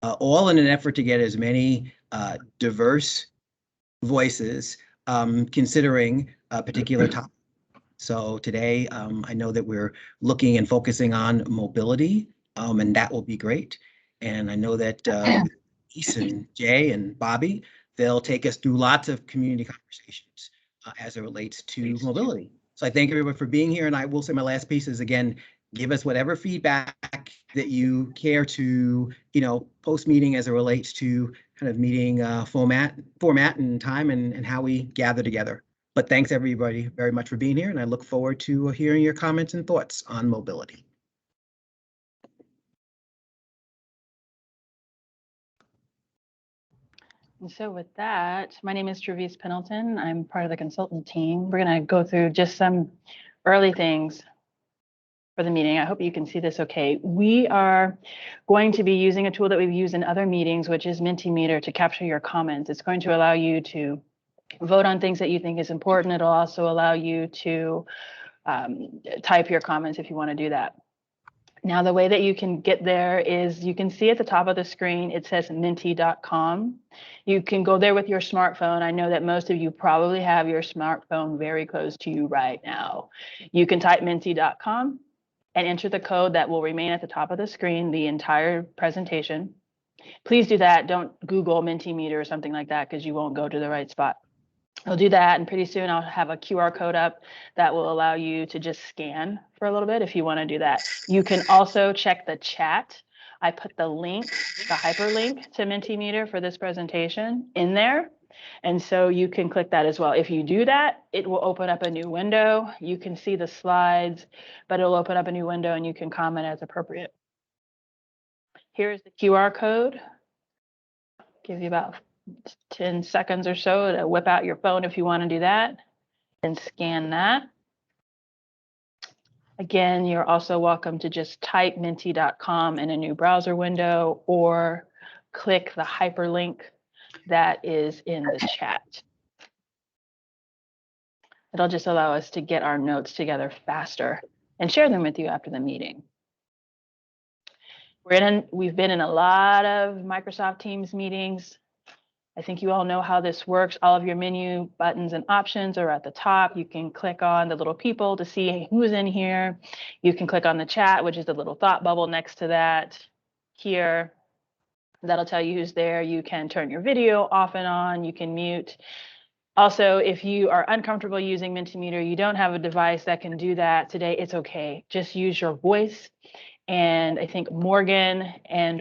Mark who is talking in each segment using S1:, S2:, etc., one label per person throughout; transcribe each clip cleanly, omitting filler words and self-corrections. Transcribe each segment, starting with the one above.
S1: all in an effort to get as many diverse voices considering a particular topic. So today, I know that we're looking and focusing on mobility, and that will be great. And I know that Ethan, Jay, and Bobby, they'll take us through lots of community conversations as it relates to mobility. So I thank everyone for being here, and I will say my last piece is, again, give us whatever feedback that you care to, post meeting as it relates to kind of meeting format and time and how we gather together. But thanks everybody very much for being here, and I look forward to hearing your comments and thoughts on mobility.
S2: And so with that, my name is Travis Pendleton. I'm part of the consultant team. We're going to go through just some early things for the meeting. I hope you can see this okay. We are going to be using a tool that we've used in other meetings, which is Mentimeter, to capture your comments. It's going to allow you to vote on things that you think is important. It'll also allow you to type your comments if you want to do that. Now, the way that you can get there is you can see at the top of the screen, it says menti.com. You can go there with your smartphone. I know that most of you probably have your smartphone very close to you right now. You can type menti.com and enter the code that will remain at the top of the screen the entire presentation. Please do that. Don't Google Mentimeter or something like that, because you won't go to the right spot. I'll do that, and pretty soon I'll have a QR code up that will allow you to just scan for a little bit if you want to do that. You can also check the chat. I put the link, the hyperlink to Mentimeter for this presentation in there, and so you can click that as well. If you do that, it will open up a new window. You can see the slides, but it'll open up a new window and you can comment as appropriate. Here's the QR code. Give you about 10 seconds or so to whip out your phone if you want to do that and scan that. Again, you're also welcome to just type menti.com in a new browser window or click the hyperlink that is in the chat. It'll just allow us to get our notes together faster and share them with you after the meeting. We've been in a lot of Microsoft Teams meetings. I think you all know how this works. All of your menu buttons and options are at the top. You can click on the little people to see who's in here. You can click on the chat, which is the little thought bubble next to that here. That'll tell you who's there. You can turn your video off and on. You can mute. Also, if you are uncomfortable using Mentimeter, you don't have a device that can do that today, it's okay. Just use your voice. And I think Morgan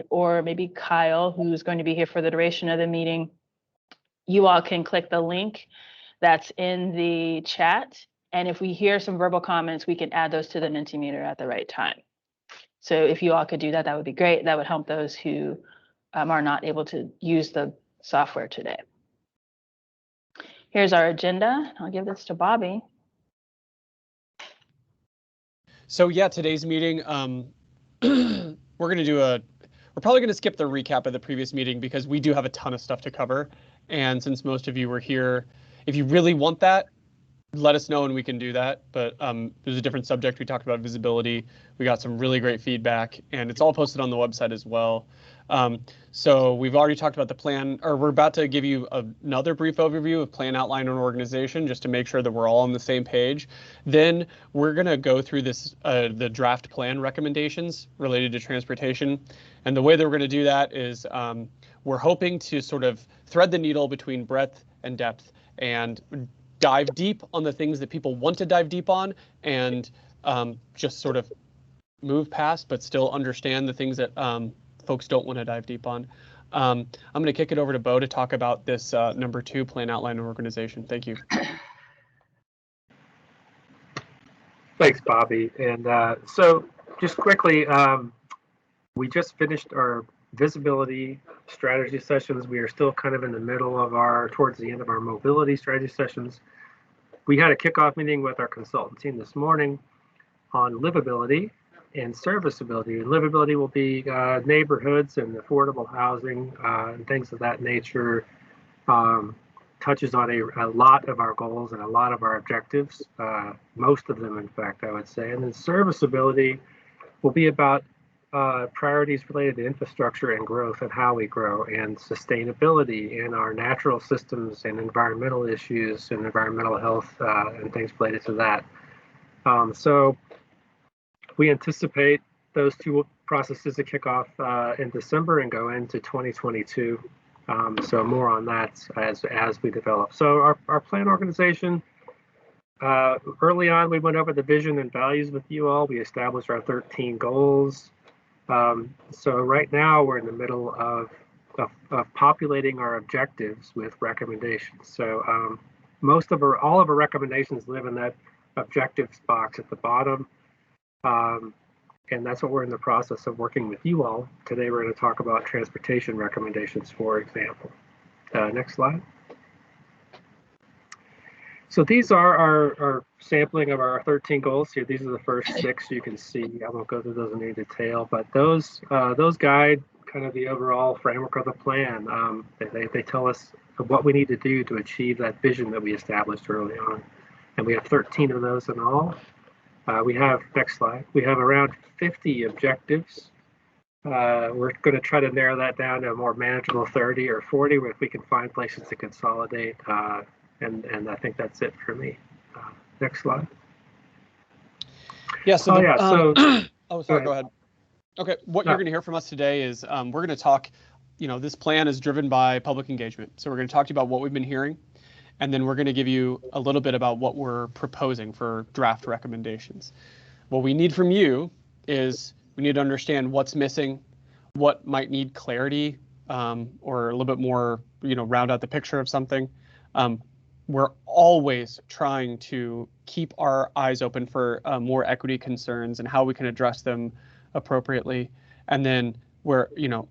S2: or maybe Kyle, who's going to be here for the duration of the meeting, you all can click the link that's in the chat. And if we hear some verbal comments, we can add those to the Mentimeter at the right time. So if you all could do that, that would be great. That would help those who are not able to use the software today. Here's our agenda. I'll give this to Bobby.
S3: So yeah, today's meeting, we're probably going to skip the recap of the previous meeting because we do have a ton of stuff to cover. And since most of you were here, if you really want that, let us know and we can do that. But there's a different subject. We talked about visibility. We got some really great feedback, and it's all posted on the website as well. So we've already talked about the plan, or we're about to give you another brief overview of plan, outline, and organization, just to make sure that we're all on the same page. Then we're going to go through this, the draft plan recommendations related to transportation. And the way that we're going to do that is we're hoping to sort of thread the needle between breadth and depth and dive deep on the things that people want to dive deep on, and just sort of move past, but still understand the things that folks don't want to dive deep on. I'm going to kick it over to Bo to talk about this number 2, plan, outline, and organization. Thank you.
S4: Thanks, Bobby. And so just quickly, we just finished our visibility strategy sessions. We are still kind of in the middle of towards the end of our mobility strategy sessions. We had a kickoff meeting with our consultant team this morning on livability and serviceability. And livability will be neighborhoods and affordable housing and things of that nature. Touches on a lot of our goals and a lot of our objectives, most of them, in fact, I would say. And then serviceability will be about priorities related to infrastructure and growth and how we grow, and sustainability and our natural systems and environmental issues and environmental health and things related to that. So we anticipate those two processes to kick off in December and go into 2022. So more on that as we develop. So our plan organization, early on, we went over the vision and values with you all. We established our 13 goals. So right now we're in the middle of populating our objectives with recommendations. So all of our recommendations live in that objectives box at the bottom. And that's what we're in the process of working with you all. Today we're going to talk about transportation recommendations, for example. Next slide. So these are our sampling of our 13 goals here. These are the first 6 you can see. I won't go through those in any detail, but those guide kind of the overall framework of the plan. They tell us what we need to do to achieve that vision that we established early on. And we have 13 of those in all. Next slide, we have around 50 objectives. We're going to try to narrow that down to a more manageable 30 or 40 if we can find places to consolidate. And I think that's it for me. Next slide.
S3: Yeah. So
S4: so
S3: sorry. Go ahead. Okay. What you're going to hear from us today is we're going to talk. This plan is driven by public engagement. So we're going to talk to you about what we've been hearing, and then we're going to give you a little bit about what we're proposing for draft recommendations. What we need from you is we need to understand what's missing, what might need clarity, or a little bit more, round out the picture of something. We're always trying to keep our eyes open for more equity concerns and how we can address them appropriately. And then we're,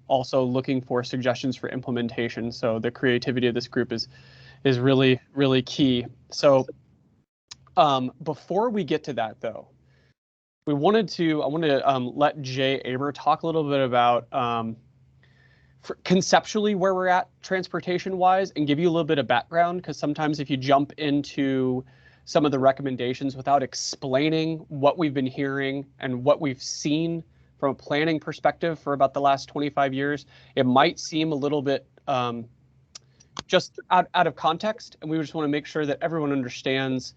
S3: also looking for suggestions for implementation. So the creativity of this group is really, really key. So before we get to that, though, I wanted to let Jay Aber talk a little bit about conceptually where we're at transportation-wise and give you a little bit of background, because sometimes if you jump into some of the recommendations without explaining what we've been hearing and what we've seen from a planning perspective for about the last 25 years, it might seem a little bit just out of context, and we just want to make sure that everyone understands,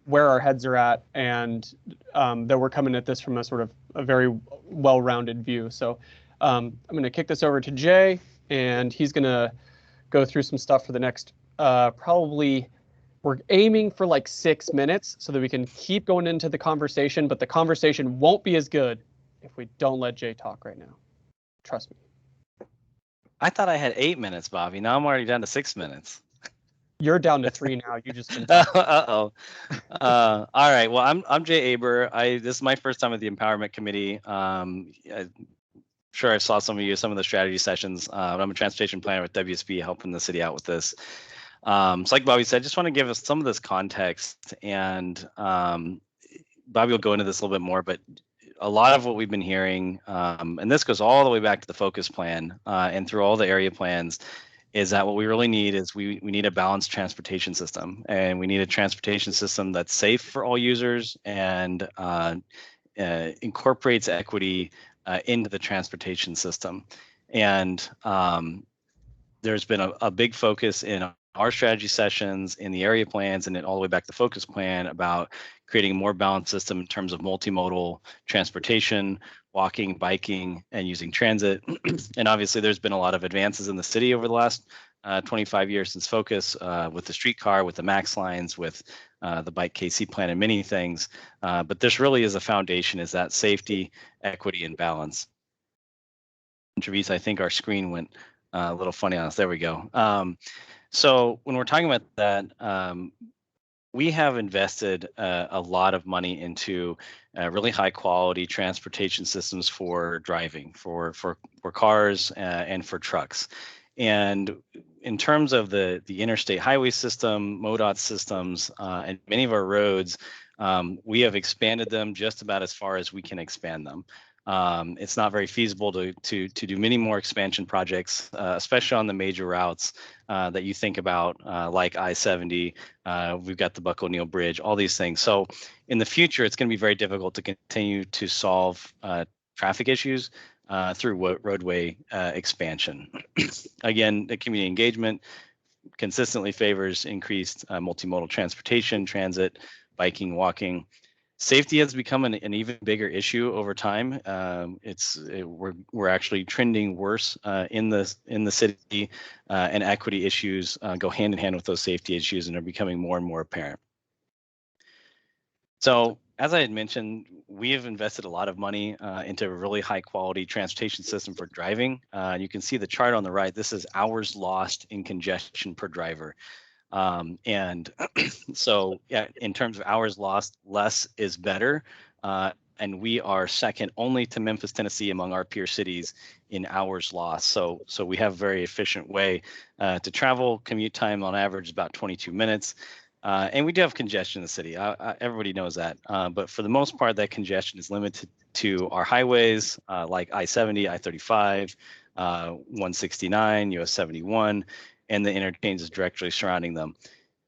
S3: where our heads are at, and that we're coming at this from a sort of a very well-rounded view. So I'm going to kick this over to Jay, and he's going to go through some stuff for the next probably, we're aiming for like 6 minutes so that we can keep going into the conversation, but the conversation won't be as good if we don't let Jay talk right now. Trust me.
S5: I thought I had 8 minutes, Bobby. Now I'm already down to 6 minutes.
S3: You're down to 3 now. You just.
S5: Uh-oh. All right. Well, I'm Jay Aber. This is my first time at the Empowerment Committee. I'm sure I saw some of the strategy sessions. I'm a transportation planner with WSB, helping the city out with this. So like Bobby said, I just want to give us some of this context, and Bobby will go into this a little bit more, but a lot of what we've been hearing, and this goes all the way back to the focus plan and through all the area plans, is that what we really need is we need a balanced transportation system, and we need a transportation system that's safe for all users and incorporates equity into the transportation system. And there's been a big focus in our strategy sessions, in the area plans, and then all the way back to the focus plan about creating a more balanced system in terms of multimodal transportation, walking, biking, and using transit. And obviously there's been a lot of advances in the city over the last 25 years since focus, with the streetcar, with the MAX lines, with the bike KC plan, and many things. But this really is a foundation, is that safety, equity, and balance. Travis, I think our screen went a little funny on us. There we go. So when we're talking about that, we have invested a lot of money into really high quality transportation systems for driving, for cars and for trucks. And in terms of the interstate highway system, MoDOT systems, and many of our roads, we have expanded them just about as far as we can expand them. It's not very feasible to do many more expansion projects, especially on the major routes that you think about, like I-70. We've got the Buck O'Neill Bridge, all these things. So in the future, it's going to be very difficult to continue to solve traffic issues through roadway expansion. Again, the community engagement consistently favors increased multimodal transportation, transit, biking, walking. Safety has become an even bigger issue over time. We're actually trending worse in the city, and equity issues go hand in hand with those safety issues and are becoming more and more apparent. So, as I had mentioned, we have invested a lot of money into a really high quality transportation system for driving. You can see the chart on the right. This is hours lost in congestion per driver. And so, yeah, in terms of hours lost, less is better. And we are second only to Memphis, Tennessee among our peer cities in hours lost. So we have a very efficient way to travel. Commute time on average is about 22 minutes. And we do have congestion in the city. Everybody knows that. But for the most part, that congestion is limited to our highways like I-70, I-35, 169, US 71, and the interchanges directly surrounding them.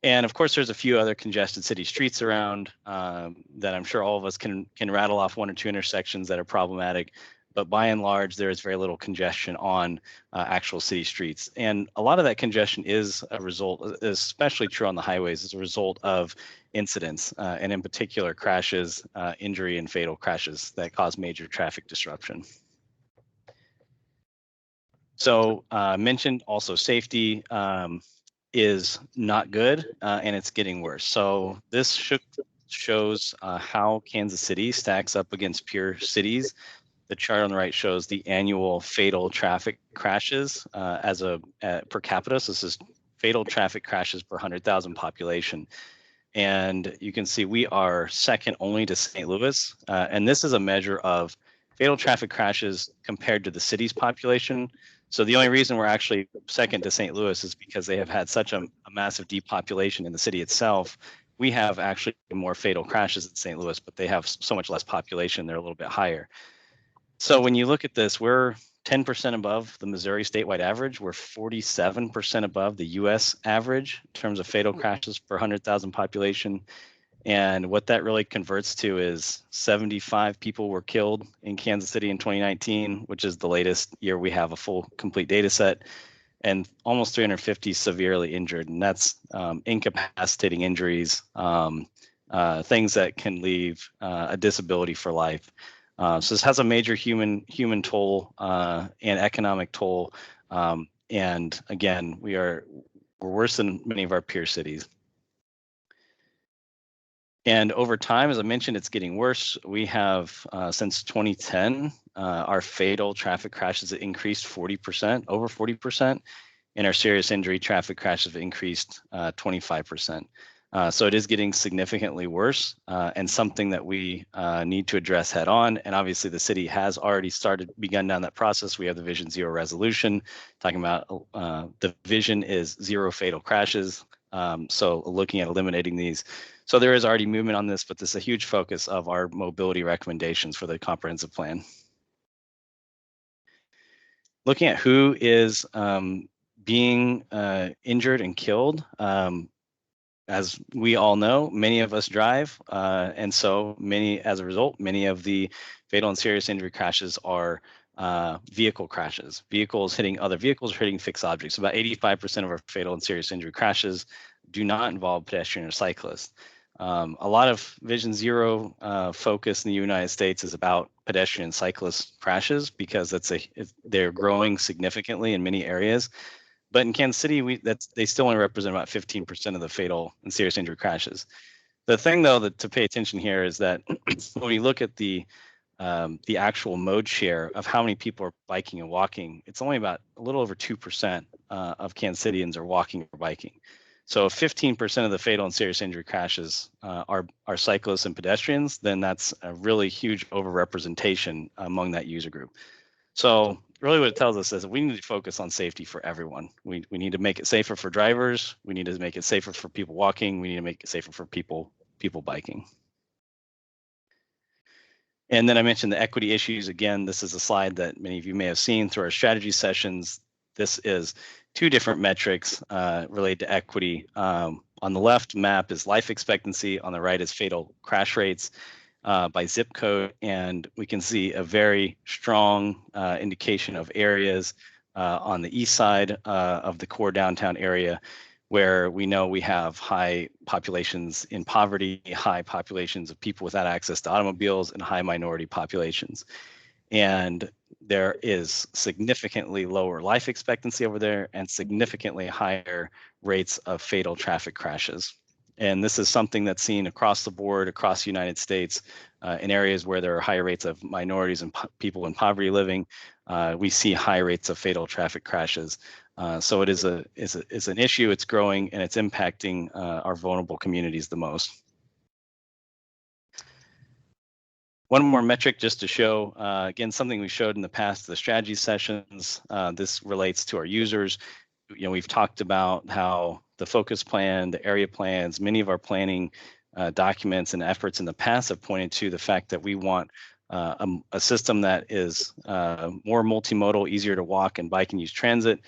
S5: And of course, there's a few other congested city streets around that I'm sure all of us can rattle off one or two intersections that are problematic. But by and large, there is very little congestion on actual city streets. And a lot of that congestion is a result, especially true on the highways, as a result of incidents, and in particular crashes, injury and fatal crashes that cause major traffic disruption. So mentioned also safety is not good, and it's getting worse. So this shows how Kansas City stacks up against peer cities. The chart on the right shows the annual fatal traffic crashes per capita. So this is fatal traffic crashes per 100,000 population. And you can see we are second only to St. Louis. And this is a measure of fatal traffic crashes compared to the city's population. So the only reason we're actually second to St. Louis is because they have had such a massive depopulation in the city itself. We have actually more fatal crashes in St. Louis, but they have so much less population. They're a little bit higher. So when you look at this, we're 10% above the Missouri statewide average. We're 47% above the US average in terms of fatal crashes per 100,000 population. And what that really converts to is 75 people were killed in Kansas City in 2019, which is the latest year we have a full complete data set, and almost 350 severely injured. And that's incapacitating injuries, things that can leave a disability for life. So this has a major human toll and economic toll. And again, we're worse than many of our peer cities. And over time, as I mentioned, it's getting worse. We have, since 2010, our fatal traffic crashes have increased 40%, over 40%, and our serious injury traffic crashes have increased 25%. So it is getting significantly worse, and something that we need to address head on. And obviously the city has already begun down that process. We have the Vision Zero resolution talking about the vision is zero fatal crashes. So looking at eliminating these. So there is already movement on this, but this is a huge focus of our mobility recommendations for the comprehensive plan. Looking at who is being injured and killed. As we all know, many of us drive, and so as a result, many of the fatal and serious injury crashes are vehicle crashes. Vehicles hitting other vehicles, hitting fixed objects. About 85% of our fatal and serious injury crashes do not involve pedestrian or cyclists. A lot of Vision Zero focus in the United States is about pedestrian and cyclist crashes because they're growing significantly in many areas. But in Kansas City, they still only represent about 15% of the fatal and serious injury crashes. The thing, though, to pay attention here is that when you look at the actual mode share of how many people are biking and walking, it's only about a little over 2% of Kansas Cityans are walking or biking. So if 15% of the fatal and serious injury crashes are cyclists and pedestrians, then that's a really huge overrepresentation among that user group. So really what it tells us is that we need to focus on safety for everyone. We need to make it safer for drivers. We need to make it safer for people walking. We need to make it safer for people biking. And then I mentioned the equity issues. Again, this is a slide that many of you may have seen through our strategy sessions. This is two different metrics related to equity. On the left map is life expectancy. On the right is fatal crash rates. by zip code, and we can see a very strong indication of areas on the east side of the core downtown area where we know we have high populations in poverty, high populations of people without access to automobiles, and high minority populations. And there is significantly lower life expectancy over there and significantly higher rates of fatal traffic crashes. And this is something that's seen across the board, across the United States, in areas where there are higher rates of minorities and people in poverty living. We see high rates of fatal traffic crashes. So it is an issue. It's growing and it's impacting our vulnerable communities the most. One more metric just to show, again, something we showed in the past, the strategy sessions. This relates to our users. We've talked about how the focus plan, the area plans, many of our planning documents and efforts in the past have pointed to the fact that we want a system that is more multimodal, easier to walk and bike and use transit.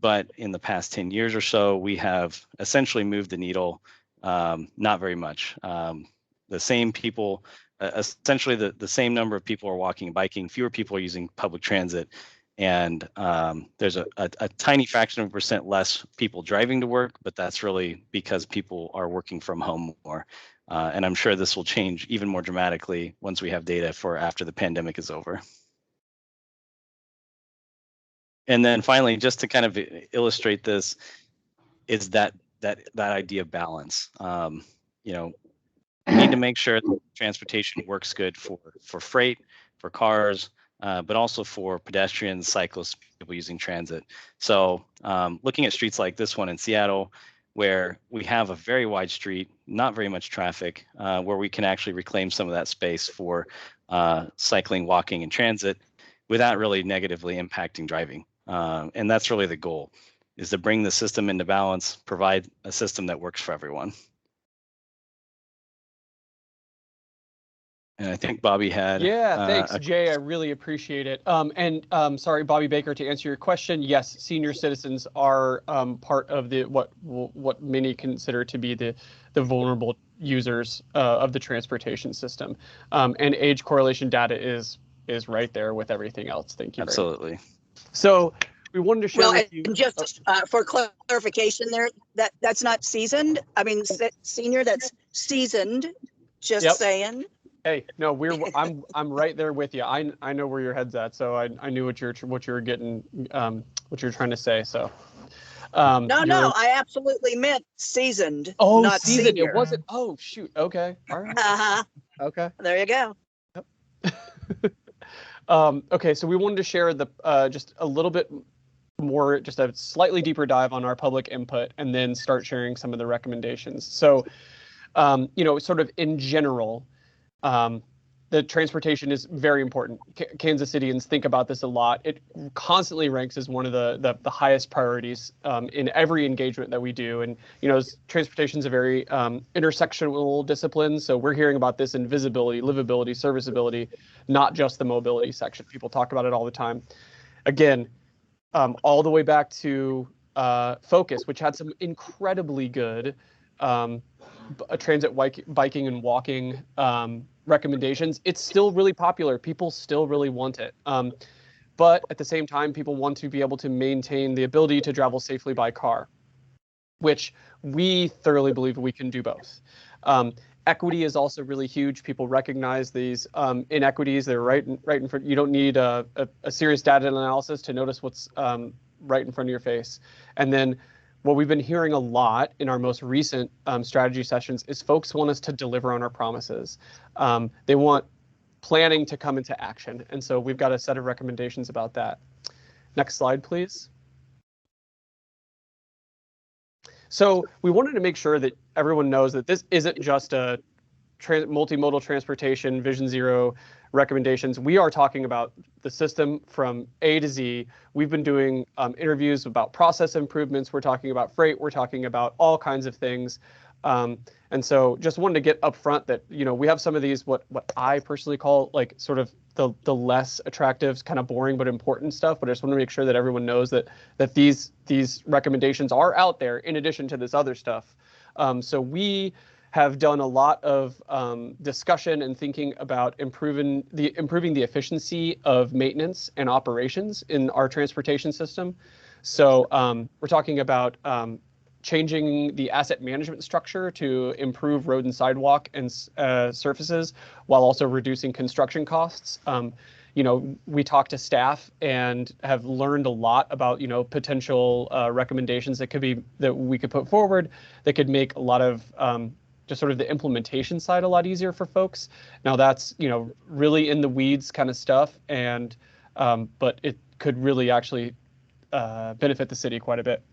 S5: But in the past 10 years or so, we have essentially moved the needle not very much. The same people, essentially the same number of people are walking and biking, fewer people are using public transit. And there's a tiny fraction of a percent less people driving to work, but that's really because people are working from home more. And I'm sure this will change even more dramatically once we have data for after the pandemic is over. And then finally, just to kind of illustrate this, is that idea of balance. We need to make sure that transportation works good for freight, for cars, but also for pedestrians, cyclists, people using transit. So looking at streets like this one in Seattle, where we have a very wide street, not very much traffic, where we can actually reclaim some of that space for cycling, walking, and transit without really negatively impacting driving. And that's really the goal, is to bring the system into balance, provide a system that works for everyone. And I think Bobby had.
S3: Yeah, thanks, Jay. I really appreciate it. And sorry, Bobby Baker, to answer your question, yes, senior citizens are part of the what many consider to be the vulnerable users of the transportation system. And age correlation data is right there with everything else. Thank you.
S5: Absolutely.
S3: So we wanted to share with you.
S6: Just for clarification, that's not seasoned. I mean, senior, that's seasoned. Just saying.
S3: Hey, no, I'm right there with you. I know where your head's at, so I knew what you're getting, what you're trying to say. So,
S6: no, I absolutely meant seasoned.
S3: Oh,
S6: not
S3: seasoned.
S6: Senior.
S3: It wasn't. Oh, shoot. Okay. All right. Okay.
S6: There you go.
S3: Okay, so we wanted to share the just a little bit more, just a slightly deeper dive on our public input, and then start sharing some of the recommendations. So, sort of in general. The transportation is very important. Kansas Cityans think about this a lot. It constantly ranks as one of the highest priorities in every engagement that we do. And, transportation is a very intersectional discipline. So we're hearing about this in visibility, livability, serviceability, not just the mobility section. People talk about it all the time. Again, all the way back to Focus, which had some incredibly good transit biking and walking recommendations. It's still really popular. People still really want it. But at the same time, people want to be able to maintain the ability to travel safely by car, which we thoroughly believe we can do both. Equity is also really huge. People recognize these inequities. They're right in front. You don't need a serious data analysis to notice what's right in front of your face. And then what we've been hearing a lot in our most recent strategy sessions is folks want us to deliver on our promises. They want planning to come into action. And so we've got a set of recommendations about that. Next slide, please. So we wanted to make sure that everyone knows that this isn't just a multimodal transportation Vision Zero recommendations. We are talking about the system from A to Z. We've been doing interviews about process improvements. We're talking about freight. We're talking about all kinds of things. And so just wanted to get up front that, we have some of these, what I personally call like sort of the less attractive, kind of boring, but important stuff. But I just want to make sure that everyone knows that these recommendations are out there in addition to this other stuff. So we have done a lot of discussion and thinking about improving the efficiency of maintenance and operations in our transportation system. So we're talking about changing the asset management structure to improve road and sidewalk and surfaces while also reducing construction costs. You know, we talked to staff and have learned a lot about, you know, potential recommendations that we could put forward that could make a lot of just sort of the implementation side a lot easier for folks. Now that's, you know, really in the weeds kind of stuff, and but it could really actually benefit the city quite a bit.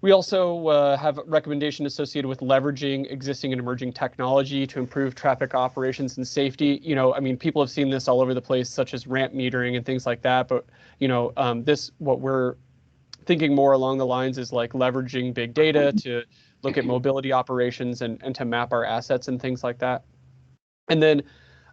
S3: We also have a recommendation associated with leveraging existing and emerging technology to improve traffic operations and safety. You know, I mean, people have seen this all over the place, such as ramp metering and things like that. But, you know, what we're thinking more along the lines is like leveraging big data to look at mobility operations and to map our assets and things like that. And then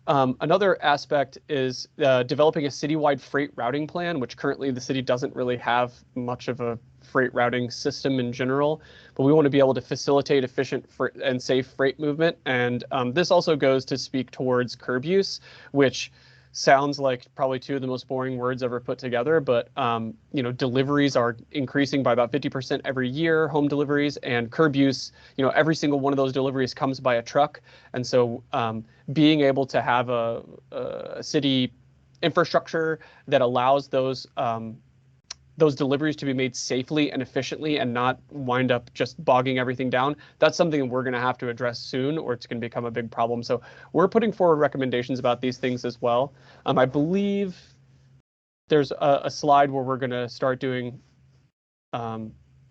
S3: another aspect is developing a citywide freight routing plan, which currently the city doesn't really have much of a freight routing system in general, but we want to be able to facilitate efficient and safe freight movement. And this also goes to speak towards curb use, which sounds like probably two of the most boring words ever put together, but you know, deliveries are increasing by about 50% every year, home deliveries, and curb use, you know, every single one of those deliveries comes by a truck. And so being able to have a city infrastructure that allows those deliveries to be made safely and efficiently and not wind up just bogging everything down, that's something we're going to have to address soon, or it's going to become a big problem. So we're putting forward recommendations about these things as well. I believe there's a slide where we're going to start doing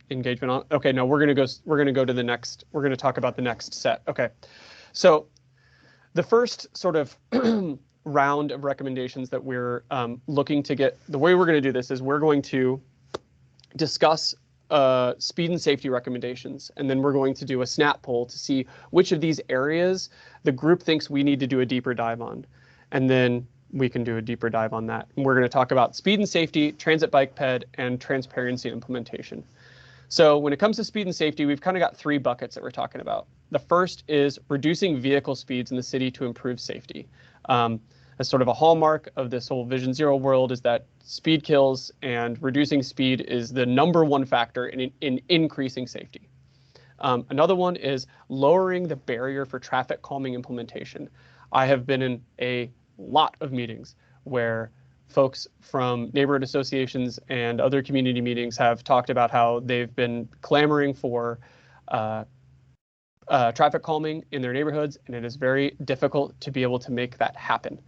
S3: engagement on. Okay, no, we're going to go to the next. We're going to talk about the next set. Okay, so the first sort of round of recommendations that we're looking to get, the way we're going to do this is we're going to discuss speed and safety recommendations, and then we're going to do a snap poll to see which of these areas the group thinks we need to do a deeper dive on, and then we can do a deeper dive on that. And we're going to talk about speed and safety, transit bike ped, and transparency implementation. So when it comes to speed and safety, we've kind of got three buckets that we're talking about. The first is reducing vehicle speeds in the city to improve safety. As sort of a hallmark of this whole Vision Zero world is that speed kills, and reducing speed is the #1 factor in increasing safety. Another one is lowering the barrier for traffic calming implementation. I have been in a lot of meetings where folks from neighborhood associations and other community meetings have talked about how they've been clamoring for traffic calming in their neighborhoods, and it is very difficult to be able to make that happen.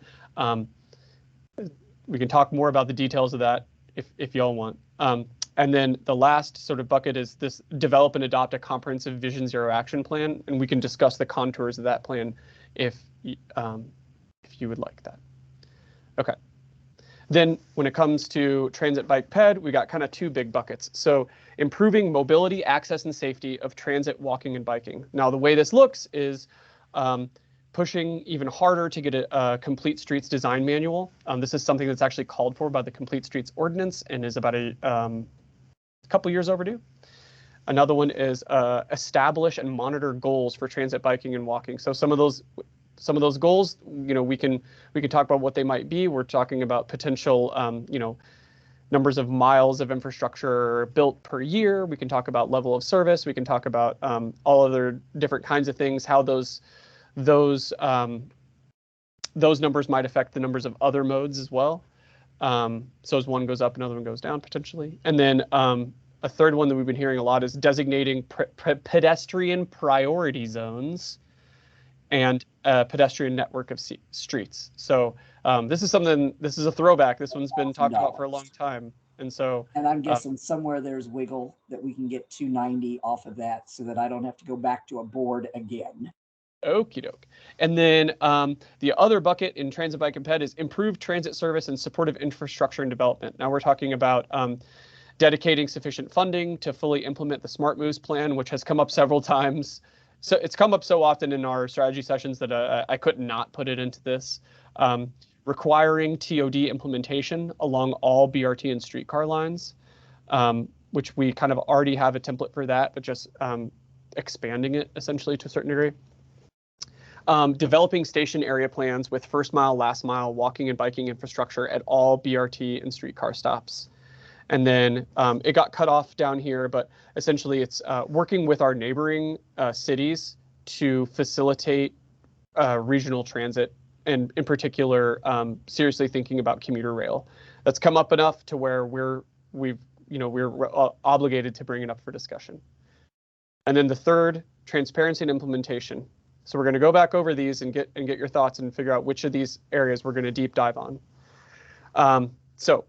S3: We can talk more about the details of that if y'all want. And then the last sort of bucket is this: develop and adopt a comprehensive Vision Zero action plan, and we can discuss the contours of that plan if you would like that. Okay. Then when it comes to transit bike ped, we got kind of two big buckets. So improving mobility, access, and safety of transit, walking, and biking. Now, the way this looks is pushing even harder to get a Complete Streets design manual. This is something that's actually called for by the Complete Streets Ordinance and is about a couple years overdue. Another one is establish and monitor goals for transit, biking, and walking. So some of those goals, you know, we can talk about what they might be. We're talking about potential, you know, numbers of miles of infrastructure built per year. We can talk about level of service. We can talk about all other different kinds of things, how those numbers might affect the numbers of other modes as well. So as one goes up, another one goes down potentially. And then a third one that we've been hearing a lot is designating pedestrian priority zones and a pedestrian network of streets. So this is a throwback. This one's been talked about for a long time. And so,
S7: and I'm guessing somewhere there's wiggle that we can get 290 off of that so that I don't have to go back to a board again.
S3: Okie doke. And then the other bucket in transit bike and ped is improved transit service and supportive infrastructure and development. Now we're talking about dedicating sufficient funding to fully implement the Smart Moves plan, which has come up several times. So it's come up so often in our strategy sessions that I could not put it into this. Requiring TOD implementation along all BRT and streetcar lines, which we kind of already have a template for that, but just expanding it essentially to a certain degree. Developing station area plans with first mile, last mile, walking and biking infrastructure at all BRT and streetcar stops. And then it got cut off down here, but essentially it's working with our neighboring cities to facilitate regional transit, and in particular, seriously thinking about commuter rail. That's come up enough to where we're obligated to bring it up for discussion. And then the third, transparency and implementation. So we're going to go back over these and get your thoughts and figure out which of these areas we're going to deep dive on. So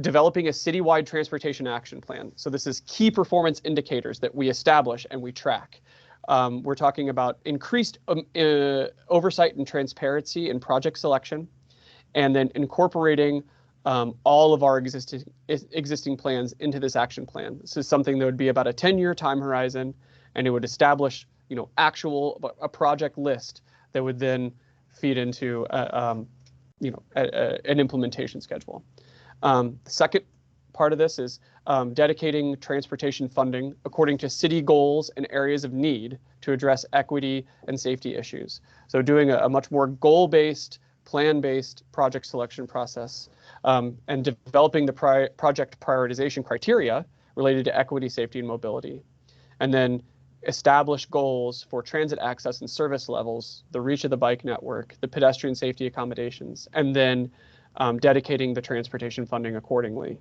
S3: developing a citywide transportation action plan. So this is key performance indicators that we establish and we track. We're talking about increased oversight and transparency in project selection, and then incorporating all of our existing plans into this action plan. This is something that would be about a 10-year time horizon, and it would establish, a project list that would then feed into, an implementation schedule. The second part of this is dedicating transportation funding according to city goals and areas of need to address equity and safety issues. So doing a much more goal-based, plan-based project selection process, and developing the project prioritization criteria related to equity, safety, and mobility. And then establish goals for transit access and service levels, the reach of the bike network, the pedestrian safety accommodations, and then dedicating the transportation funding accordingly.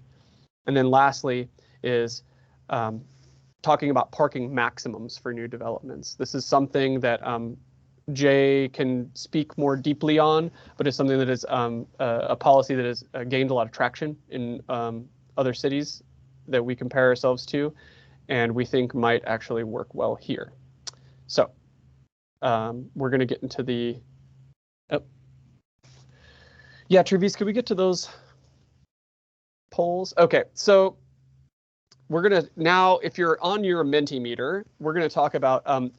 S3: And then lastly is talking about parking maximums for new developments. This is something that Jay can speak more deeply on, but it's something that is a policy that has gained a lot of traction in other cities that we compare ourselves to, and we think might actually work well here. So we're going to get into the, yeah, Travis, could we get to those polls? Okay, so we're going to now, if you're on your Mentimeter, we're going to talk about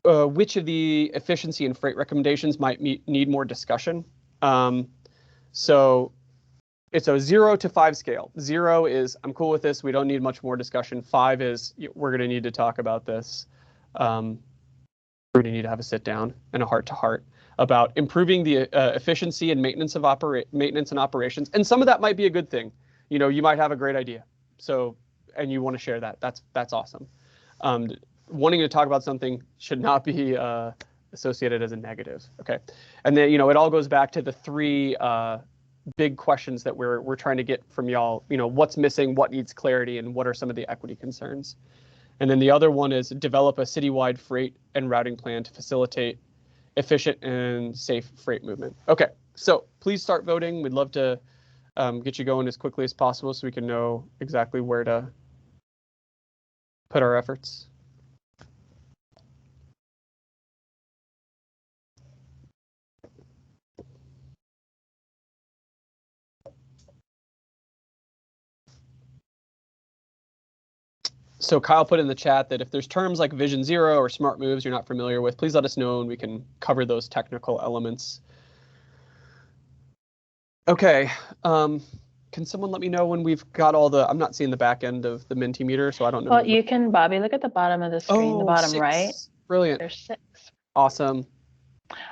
S3: which of the efficiency and freight recommendations might need more discussion. So it's a 0 to 5 scale. 0 is, I'm cool with this, we don't need much more discussion. 5 is, we're going to need to talk about this. We're going to need to have a sit down and a heart-to-heart about improving the efficiency and maintenance and operations. And some of that might be a good thing. You might have a great idea. So, and you want to share that. That's awesome. Wanting to talk about something should not be associated as a negative. Okay. And then, it all goes back to the 3 big questions that we're trying to get from y'all. What's missing, what needs clarity, and what are some of the equity concerns? And then the other one is develop a citywide freight and routing plan to facilitate efficient and safe freight movement. Okay, so please start voting. We'd love to get you going as quickly as possible so we can know exactly where to put our efforts. So Kyle put in the chat that if there's terms like Vision Zero or smart moves you're not familiar with, please let us know and we can cover those technical elements. Okay, can someone let me know when we've got all the, I'm not seeing the back end of the Mentimeter, so I don't know.
S2: Well, you can, Bobby, look at the bottom of the screen, the bottom
S3: 6.
S2: right.
S3: Brilliant.
S2: There's 6.
S3: Awesome.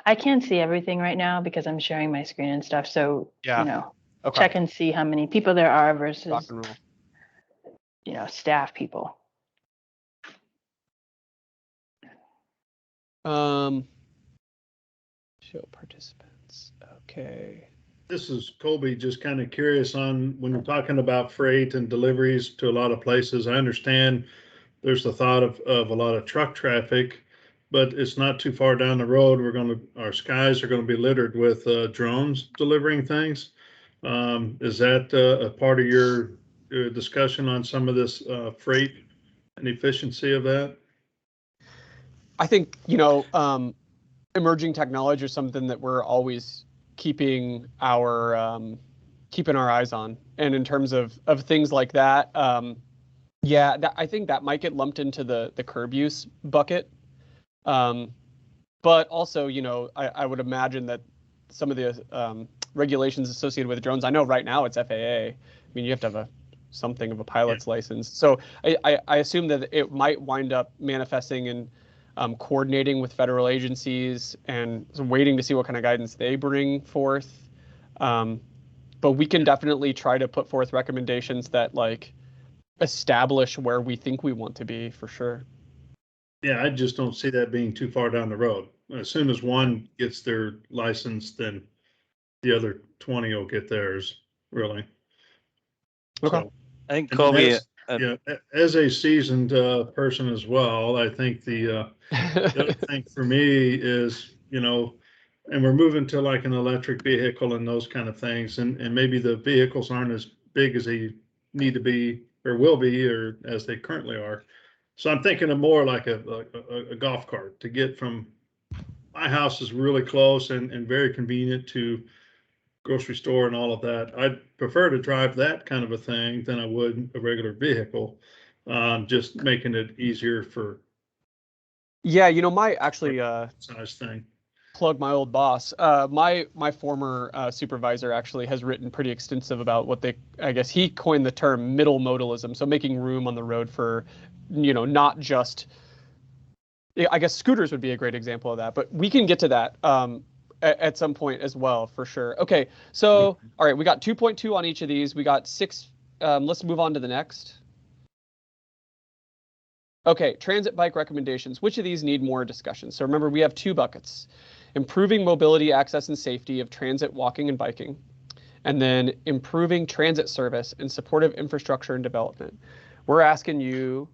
S2: I can't see everything right now because I'm sharing my screen and stuff. So,
S3: Yeah. Okay.
S2: check and see how many people there are versus,
S3: Rock and roll.
S2: staff people.
S3: Show participants. Okay.
S8: This is Colby, just kind of curious on when you're talking about freight and deliveries to a lot of places. I understand there's the thought of a lot of truck traffic, but it's not too far down the road. Our skies are going to be littered with drones delivering things. Is that a part of your discussion on some of this freight and efficiency of that?
S3: I think, emerging technology is something that we're always keeping our eyes on. And in terms of things like that, I think that might get lumped into the curb use bucket. But also, I would imagine that some of the regulations associated with drones, I know right now it's FAA. I mean, you have to have a something of a pilot's license. So I assume that it might wind up manifesting in coordinating with federal agencies and waiting to see what kind of guidance they bring forth. But we can definitely try to put forth recommendations that like establish where we think we want to be, for sure.
S8: Yeah, I just don't see that being too far down the road. As soon as one gets their license, then the other 20 will get theirs, really.
S3: Okay.
S8: So,
S5: I think
S8: and
S5: Colby,
S8: yeah, as a seasoned person as well, I think the other thing for me is, and we're moving to like an electric vehicle and those kind of things, and maybe the vehicles aren't as big as they need to be or will be, or as they currently are. So I'm thinking of more like a golf cart to get from my house is really close and very convenient to grocery store and all of that. I'd prefer to drive that kind of a thing than I would a regular vehicle. Just making it easier for
S3: Yeah, my actually
S8: size thing.
S3: plug my old boss. My former supervisor actually has written pretty extensive about what I guess he coined the term middle modalism. So making room on the road for, not just, I guess scooters would be a great example of that, but we can get to that at some point as well, for sure. Okay, so, all right, we got 2.2 on each of these. We got 6. Let's move on to the next. Okay, transit bike recommendations. Which of these need more discussion? So remember, we have 2 buckets. Improving mobility, access, and safety of transit, walking, and biking. And then improving transit service and supportive infrastructure and development. We're asking you,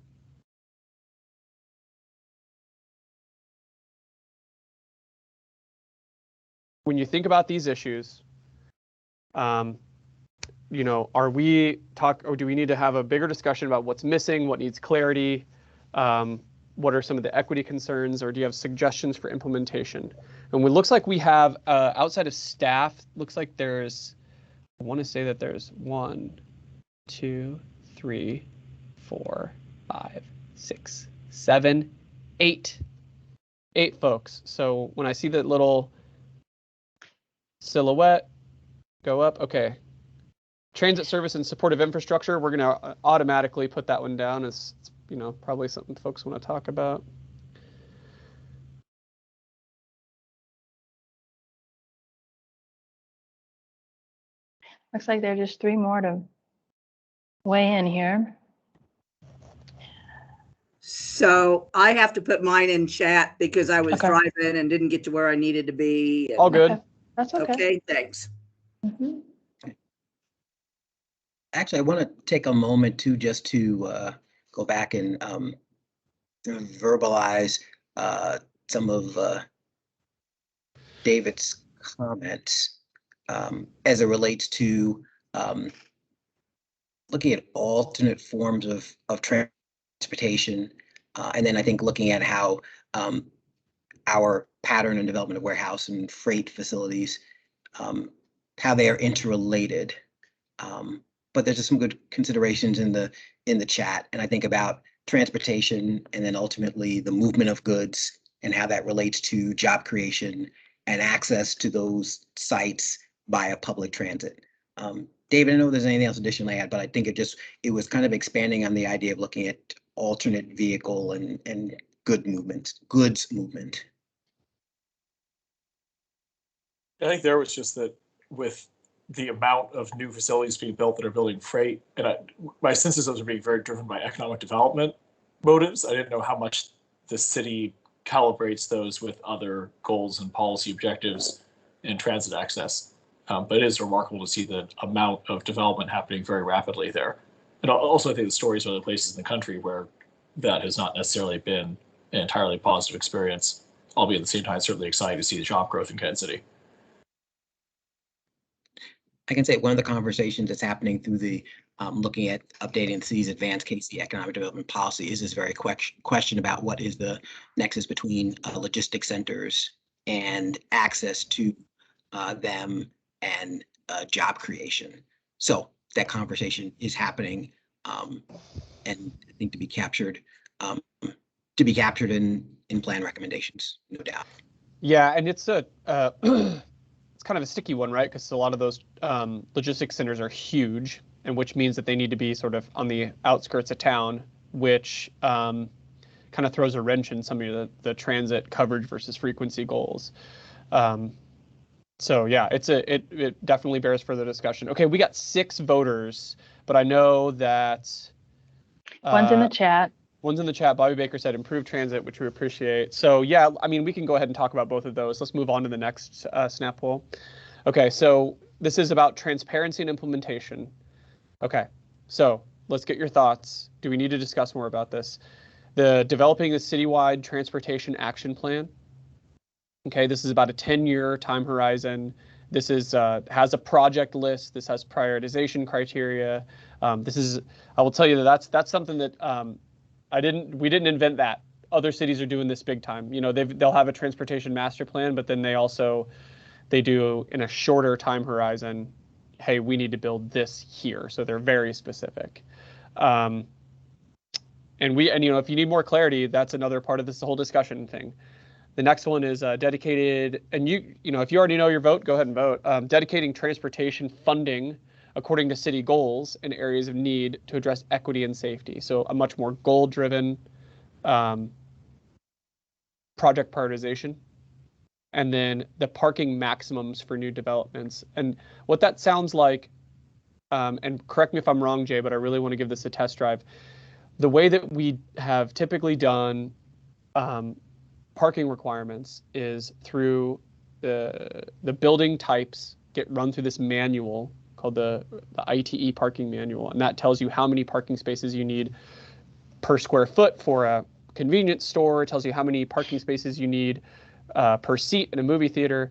S3: when you think about these issues, are we or do we need to have a bigger discussion about what's missing, what needs clarity? What are some of the equity concerns, or do you have suggestions for implementation? And it looks like we have, outside of staff, looks like I want to say that there's 1, 2, 3, 4, 5, 6, 7, 8 folks. So when I see that little silhouette go up, okay. Transit service and supportive infrastructure, we're going to automatically put that one down as, probably something folks want to talk about.
S2: Looks like there are just 3 more to weigh in here.
S6: So I have to put mine in chat because I was
S2: Okay.
S6: driving and didn't get to where I needed to be. and-
S3: All good.
S2: Okay. That's okay.
S6: Okay, thanks.
S2: Mhm.
S1: Actually, I want to take a moment just to go back and verbalize some of David's comments as it relates to looking at alternate forms of transportation, and then I think looking at how our pattern and development of warehouse and freight facilities, how they are interrelated. But there's just some good considerations in the chat, and I think about transportation and then ultimately the movement of goods and how that relates to job creation and access to those sites via public transit. David, I know there's anything else additionally add, but I think it was kind of expanding on the idea of looking at alternate vehicle and goods movement.
S9: I think there was just that with the amount of new facilities being built that are building freight, and my sense is those are being very driven by economic development motives. I didn't know how much the city calibrates those with other goals and policy objectives in transit access. But it is remarkable to see the amount of development happening very rapidly there. And also I think the stories of other places in the country where that has not necessarily been an entirely positive experience, albeit at the same time, it's certainly exciting to see the job growth in Kansas City.
S1: I can say one of the conversations that's happening through the looking at updating the city's advanced KC economic development policy is this very question about what is the nexus between logistics centers and access to them and job creation. So that conversation is happening, and I think to be captured in plan recommendations, no doubt.
S3: Yeah, and it's a it's kind of a sticky one, right? Because a lot of those logistics centers are huge, and which means that they need to be sort of on the outskirts of town, which kind of throws a wrench in some of the transit coverage versus frequency goals. So yeah, it definitely bears further discussion. Okay, we got 6 voters, but I know that
S2: One's in the chat.
S3: One's in the chat. Bobby Baker said improve transit, which we appreciate. So yeah, I mean, we can go ahead and talk about both of those. Let's move on to the next snap poll. Okay, so this is about transparency and implementation. Okay, so let's get your thoughts. Do we need to discuss more about this? Developing the citywide transportation action plan. Okay, this is about a 10-year time horizon. This is has a project list. This has prioritization criteria. I will tell you that's something that we didn't invent that. Other cities are doing this big time. You know, they'll have a transportation master plan, but then they do in a shorter time horizon. Hey, we need to build this here. So they're very specific. And you know, if you need more clarity, that's another part of this whole discussion thing. The next one is dedicated, and you know, if you already know your vote, go ahead and vote. Dedicating transportation funding according to city goals and areas of need to address equity and safety. So a much more goal-driven project prioritization. And then the parking maximums for new developments. And what that sounds like, and correct me if I'm wrong, Jay, but I really want to give this a test drive. The way that we have typically done parking requirements is through the building types get run through this manual called the ITE parking manual, and that tells you how many parking spaces you need per square foot for a convenience store. It tells you how many parking spaces you need per seat in a movie theater.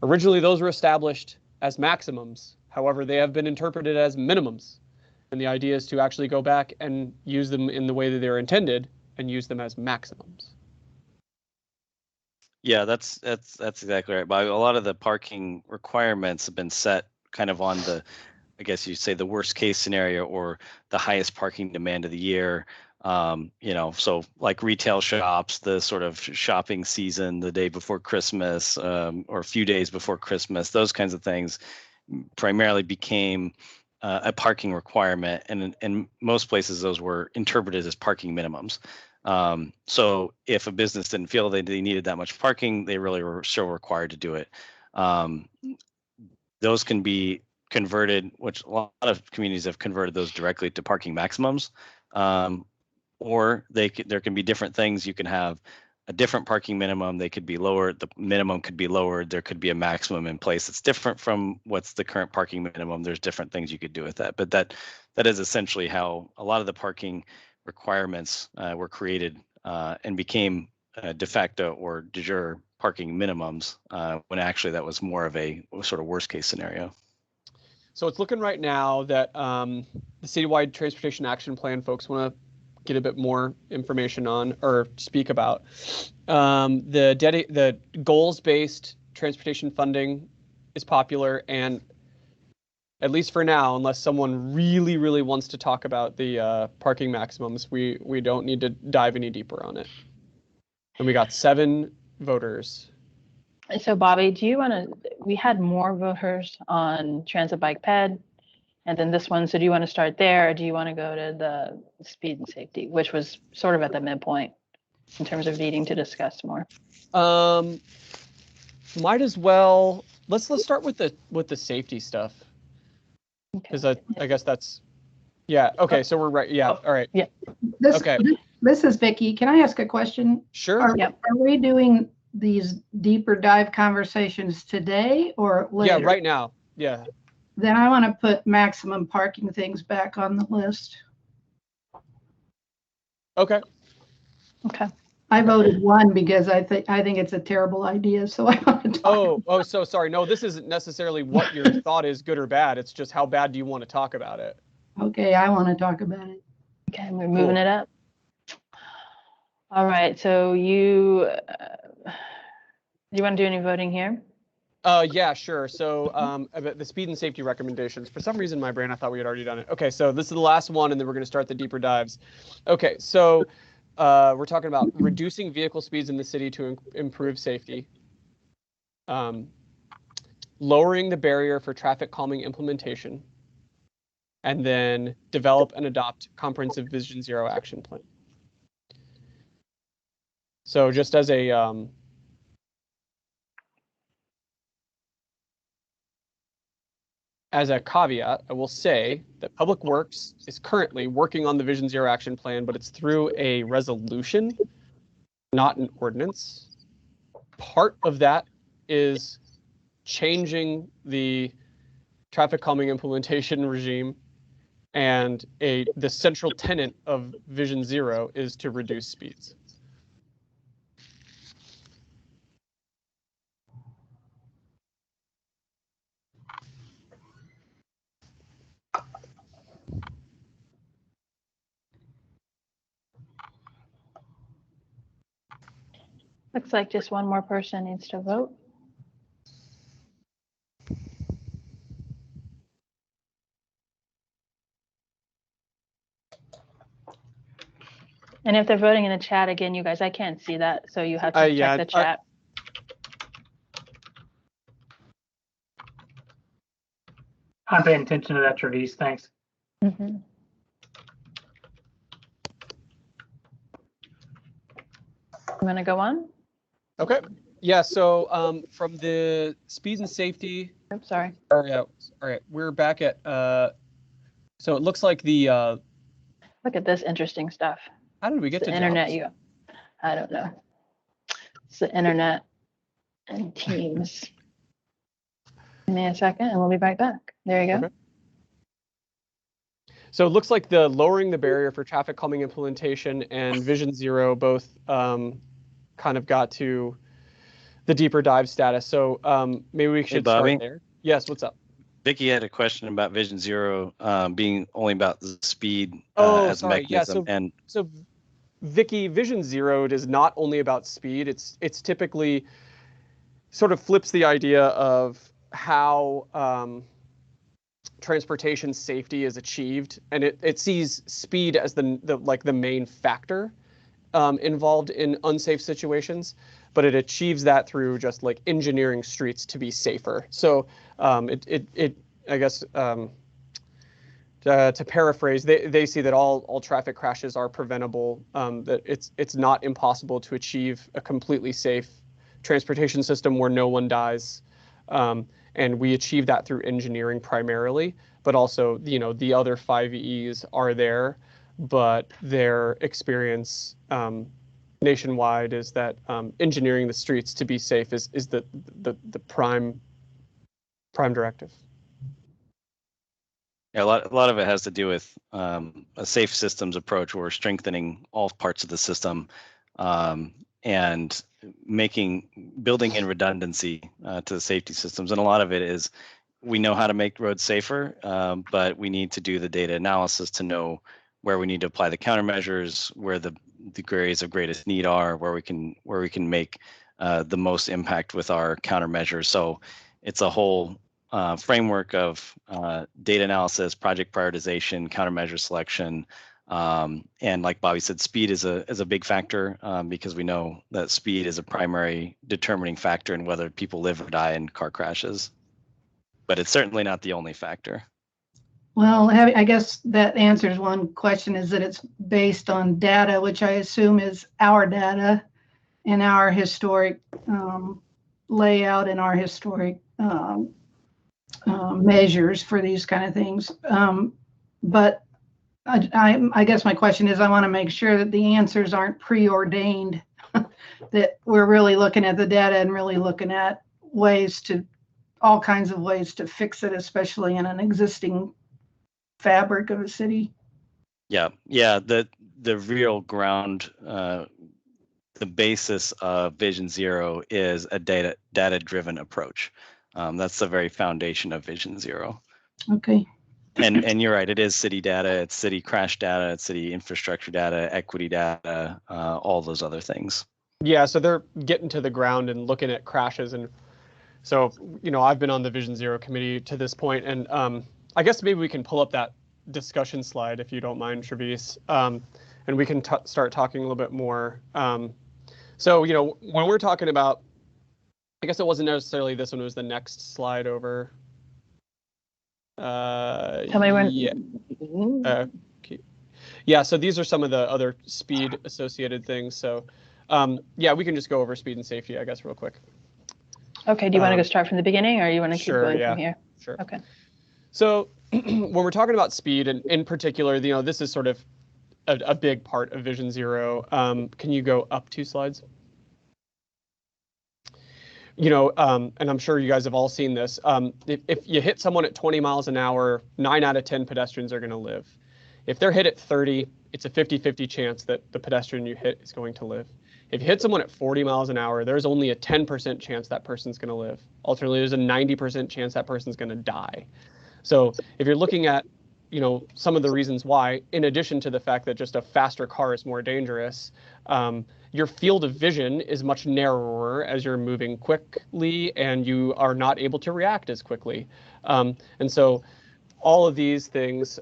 S3: Originally, those were established as maximums. However, they have been interpreted as minimums, and the idea is to actually go back and use them in the way that they're intended and use them as maximums.
S5: Yeah, that's exactly right. But a lot of the parking requirements have been set kind of on the, I guess you'd say, the worst case scenario or the highest parking demand of the year. You know, so like retail shops, the sort of shopping season, the day before Christmas, or a few days before Christmas, those kinds of things primarily became a parking requirement, and in most places those were interpreted as parking minimums. So if a business didn't feel they needed that much parking, they really were still required to do it. Those can be converted, which a lot of communities have converted those directly to parking maximums. Or there can be different things. You can have a different parking minimum. They could be lowered. The minimum could be lowered. There could be a maximum in place. It's different from what's the current parking minimum. There's different things you could do with that. But that is essentially how a lot of the parking requirements were created and became de facto or de jure parking minimums when actually that was more of a sort of worst case scenario.
S3: So it's looking right now that the Citywide Transportation Action Plan folks want to get a bit more information on or speak about. The goals-based transportation funding is popular, and at least for now, unless someone really, really wants to talk about the parking maximums, we don't need to dive any deeper on it. And we got 7 voters.
S2: So Bobby, we had more voters on transit bike ped and then this one. So do you want to start there, or do you want to go to the speed and safety, which was sort of at the midpoint in terms of needing to discuss more?
S3: Might as well, let's start with the safety stuff. Because I guess that's, yeah, okay, so we're right, yeah, all right.
S2: Yeah.
S10: This is Vicky. Can I ask a question?
S3: Sure.
S10: Are we doing these deeper dive conversations today or later?
S3: Yeah, right now, yeah.
S10: Then I want to put maximum parking things back on the list.
S3: Okay.
S2: Okay.
S10: I voted 1 because I think it's a terrible idea, so I want to talk.
S3: Oh, so sorry. No, this isn't necessarily what your thought is, good or bad. It's just how bad do you want to talk about it?
S10: Okay, I want to talk about it.
S2: Okay, we're moving it up. All right, so you want to do any voting here?
S3: Yeah, sure. So the speed and safety recommendations. For some reason, in my brain, I thought we had already done it. Okay, so this is the last one, and then we're going to start the deeper dives. Okay, so we're talking about reducing vehicle speeds in the city to improve safety, lowering the barrier for traffic calming implementation, and then develop and adopt comprehensive Vision Zero action plan. So just as a caveat, I will say that Public Works is currently working on the Vision Zero action plan, but it's through a resolution, not an ordinance. Part of that is changing the traffic calming implementation regime, and the central tenet of Vision Zero is to reduce speeds.
S2: Looks like just one more person needs to vote. And if they're voting in the chat again, you guys, I can't see that, so you have to
S3: Yeah,
S2: check the chat.
S11: I'm paying attention to that, Travis. Thanks.
S2: Mhm. I'm gonna go on.
S3: Okay. Yeah. So from the speed and safety.
S2: I'm sorry.
S3: All right. We're back at. So it looks like the.
S2: Look at this interesting stuff.
S3: How did we get
S2: It's
S3: to
S2: the internet?
S3: jobs?
S2: I don't know. It's the internet and Teams. Give me a second, and we'll be right back. There you go.
S3: Okay. So it looks like the lowering the barrier for traffic calming implementation and Vision Zero both kind of got to the deeper dive status. So maybe we should
S5: Bobby?
S3: start there. Yes, what's up?
S5: Vicky had a question about Vision Zero being only about the speed as a
S3: sorry.
S5: mechanism.
S3: Yeah,
S5: and
S3: so Vicky, Vision Zero is not only about speed. It's typically sort of flips the idea of how transportation safety is achieved, and it sees speed as the main factor involved in unsafe situations, but it achieves that through just like engineering streets to be safer. So I guess to paraphrase, they see that all traffic crashes are preventable, that it's not impossible to achieve a completely safe transportation system where no one dies. And we achieve that through engineering primarily, but also, the other 5 E's are there, but their experience nationwide is that engineering the streets to be safe is the prime directive.
S5: Yeah, a lot of it has to do with a safe systems approach where we're strengthening all parts of the system and building in redundancy to the safety systems. And a lot of it is we know how to make roads safer, but we need to do the data analysis to know where we need to apply the countermeasures, where the areas of greatest need are, where we can make the most impact with our countermeasures. So it's a whole framework of data analysis, project prioritization, countermeasure selection, and like Bobby said, speed is a big factor because we know that speed is a primary determining factor in whether people live or die in car crashes. But it's certainly not the only factor.
S10: Well, I guess that answers one question, is that it's based on data, which I assume is our data and our historic layout and our historic measures for these kind of things. But I guess my question is, I want to make sure that the answers aren't preordained, that we're really looking at the data and really looking at all kinds of ways to fix it, especially in an existing fabric of a city.
S5: Yeah. The real ground, the basis of Vision Zero is a data-driven approach. That's the very foundation of Vision Zero.
S10: Okay.
S5: And you're right, it is city data, it's city crash data, it's city infrastructure data, equity data, all those other things.
S3: Yeah, so they're getting to the ground and looking at crashes. And so, I've been on the Vision Zero committee to this point, and I guess maybe we can pull up that discussion slide if you don't mind, Travis, and we can start talking a little bit more. So, when we're talking about, I guess it wasn't necessarily this one, it was the next slide over.
S2: Tell me when.
S3: Yeah. Okay. Yeah, so these are some of the other speed associated things. So yeah, we can just go over speed and safety, I guess, real quick.
S2: Okay, do you want to go start from the beginning, or you want to keep
S3: Sure,
S2: going
S3: yeah,
S2: from here?
S3: sure.
S2: Okay.
S3: So when we're talking about speed, and in particular, you know, this is sort of a big part of Vision Zero. Can you go up 2 slides? You know, and I'm sure you guys have all seen this. If you hit someone at 20 miles an hour, 9 out of 10 pedestrians are going to live. If they're hit at 30, it's a 50-50 chance that the pedestrian you hit is going to live. If you hit someone at 40 miles an hour, there's only a 10% chance that person's going to live. Alternatively, there's a 90% chance that person's going to die. So if you're looking at, you know, some of the reasons why, in addition to the fact that just a faster car is more dangerous, your field of vision is much narrower as you're moving quickly and you are not able to react as quickly. And so all of these things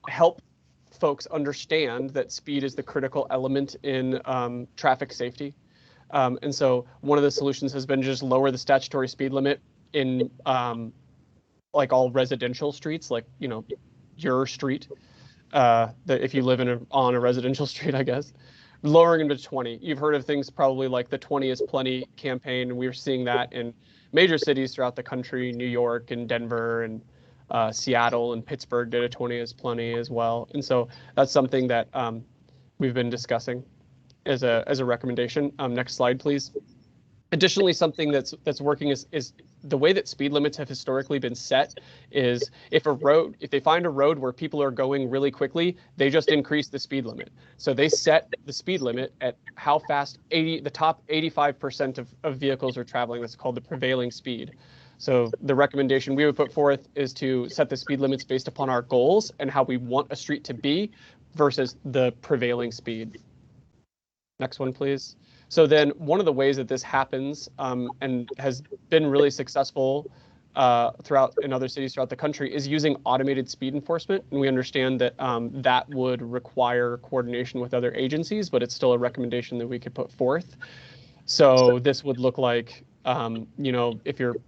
S3: help folks understand that speed is the critical element in traffic safety. And so one of the solutions has been just lower the statutory speed limit in like all residential streets, like, you know, your street, that if you live on a residential street, I guess, lowering them to 20. You've heard of things probably like the 20 is plenty campaign, and we're seeing that in major cities throughout the country, New York and Denver and Seattle and Pittsburgh did a 20 is plenty as well. And so that's something that we've been discussing as a recommendation. Next slide, please. Additionally, something that's working is the way that speed limits have historically been set is if they find a road where people are going really quickly, they just increase the speed limit. So they set the speed limit at how fast the top 85% of vehicles are traveling. That's called the prevailing speed. So the recommendation we would put forth is to set the speed limits based upon our goals and how we want a street to be versus the prevailing speed. Next one, please. So then one of the ways that this happens and has been really successful in other cities throughout the country is using automated speed enforcement. And we understand that that would require coordination with other agencies, but it's still a recommendation that we could put forth. So this would look like, you know, if you've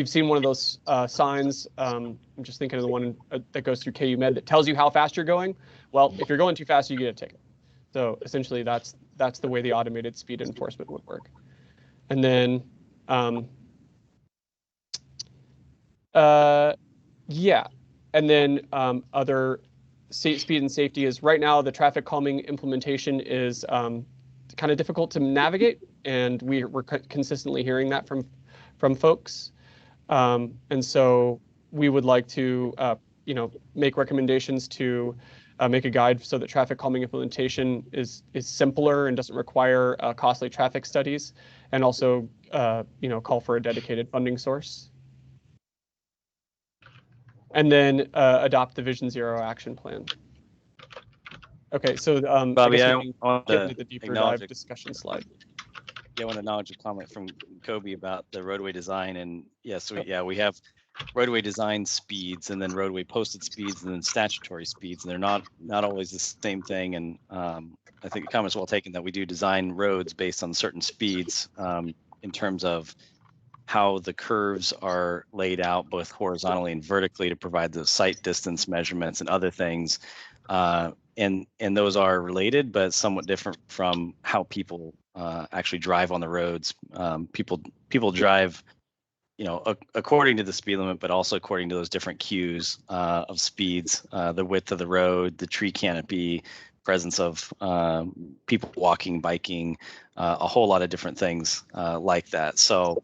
S3: seen one of those signs, I'm just thinking of the one that goes through KU Med that tells you how fast you're going. Well, if you're going too fast, you get a ticket. So essentially, that's the way the automated speed enforcement would work. And then, yeah, and then other speed and safety is right now the traffic calming implementation is kind of difficult to navigate, and we're consistently hearing that from folks. And so we would like to, you know, make recommendations to make a guide so that traffic calming implementation is simpler and doesn't require costly traffic studies, and also, you know, call for a dedicated funding source. And then adopt the Vision Zero action plan. Okay, so
S5: Bobby,
S3: I
S5: I
S3: guess
S5: want
S3: get
S5: to
S3: into the deeper
S5: acknowledge
S3: dive discussion slide.
S5: Yeah, I want to acknowledge a comment from Kobe about the roadway design. And yes, yeah, we have roadway design speeds and then roadway posted speeds and then statutory speeds, and they're not always the same thing. And I think the comment's well taken that we do design roads based on certain speeds in terms of how the curves are laid out both horizontally and vertically to provide the sight distance measurements and other things. And those are related, but somewhat different from how people actually drive on the roads. People drive, you know, according to the speed limit, but also according to those different cues of speeds, the width of the road, the tree canopy, presence of people walking, biking, a whole lot of different things like that. So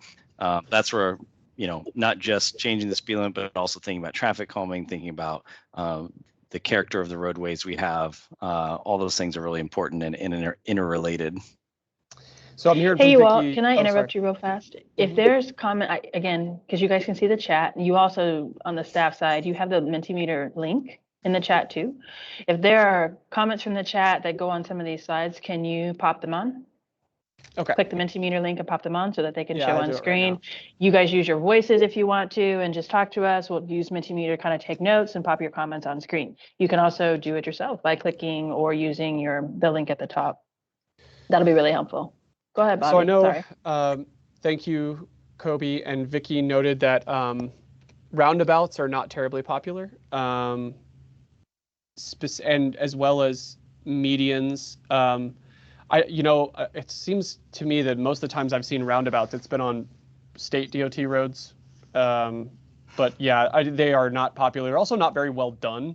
S5: that's where, you know, not just changing the speed limit, but also thinking about traffic calming, thinking about the character of the roadways we have. All those things are really important and interrelated.
S3: So I'm here.
S2: Hey, you all, can I interrupt you real fast? If there's comment, again, because you guys can see the chat, you also, on the staff side, you have the Mentimeter link in the chat too. If there are comments from the chat that go on some of these slides, can you pop them on?
S3: Okay.
S2: Click the Mentimeter link and pop them on so that they can show on
S3: right
S2: screen.
S3: now.
S2: You guys use your voices if you want to and just talk to us. We'll use Mentimeter to kind of take notes and pop your comments on screen. You can also do it yourself by clicking or using the link at the top. That'll be really helpful. Go ahead, Bobby.
S3: So I know,
S2: Sorry.
S3: thank you, Kobe and Vicky noted that roundabouts are not terribly popular, and as well as medians. It seems to me that most of the times I've seen roundabouts, it's been on state DOT roads. But yeah, they are not popular. They're also not very well done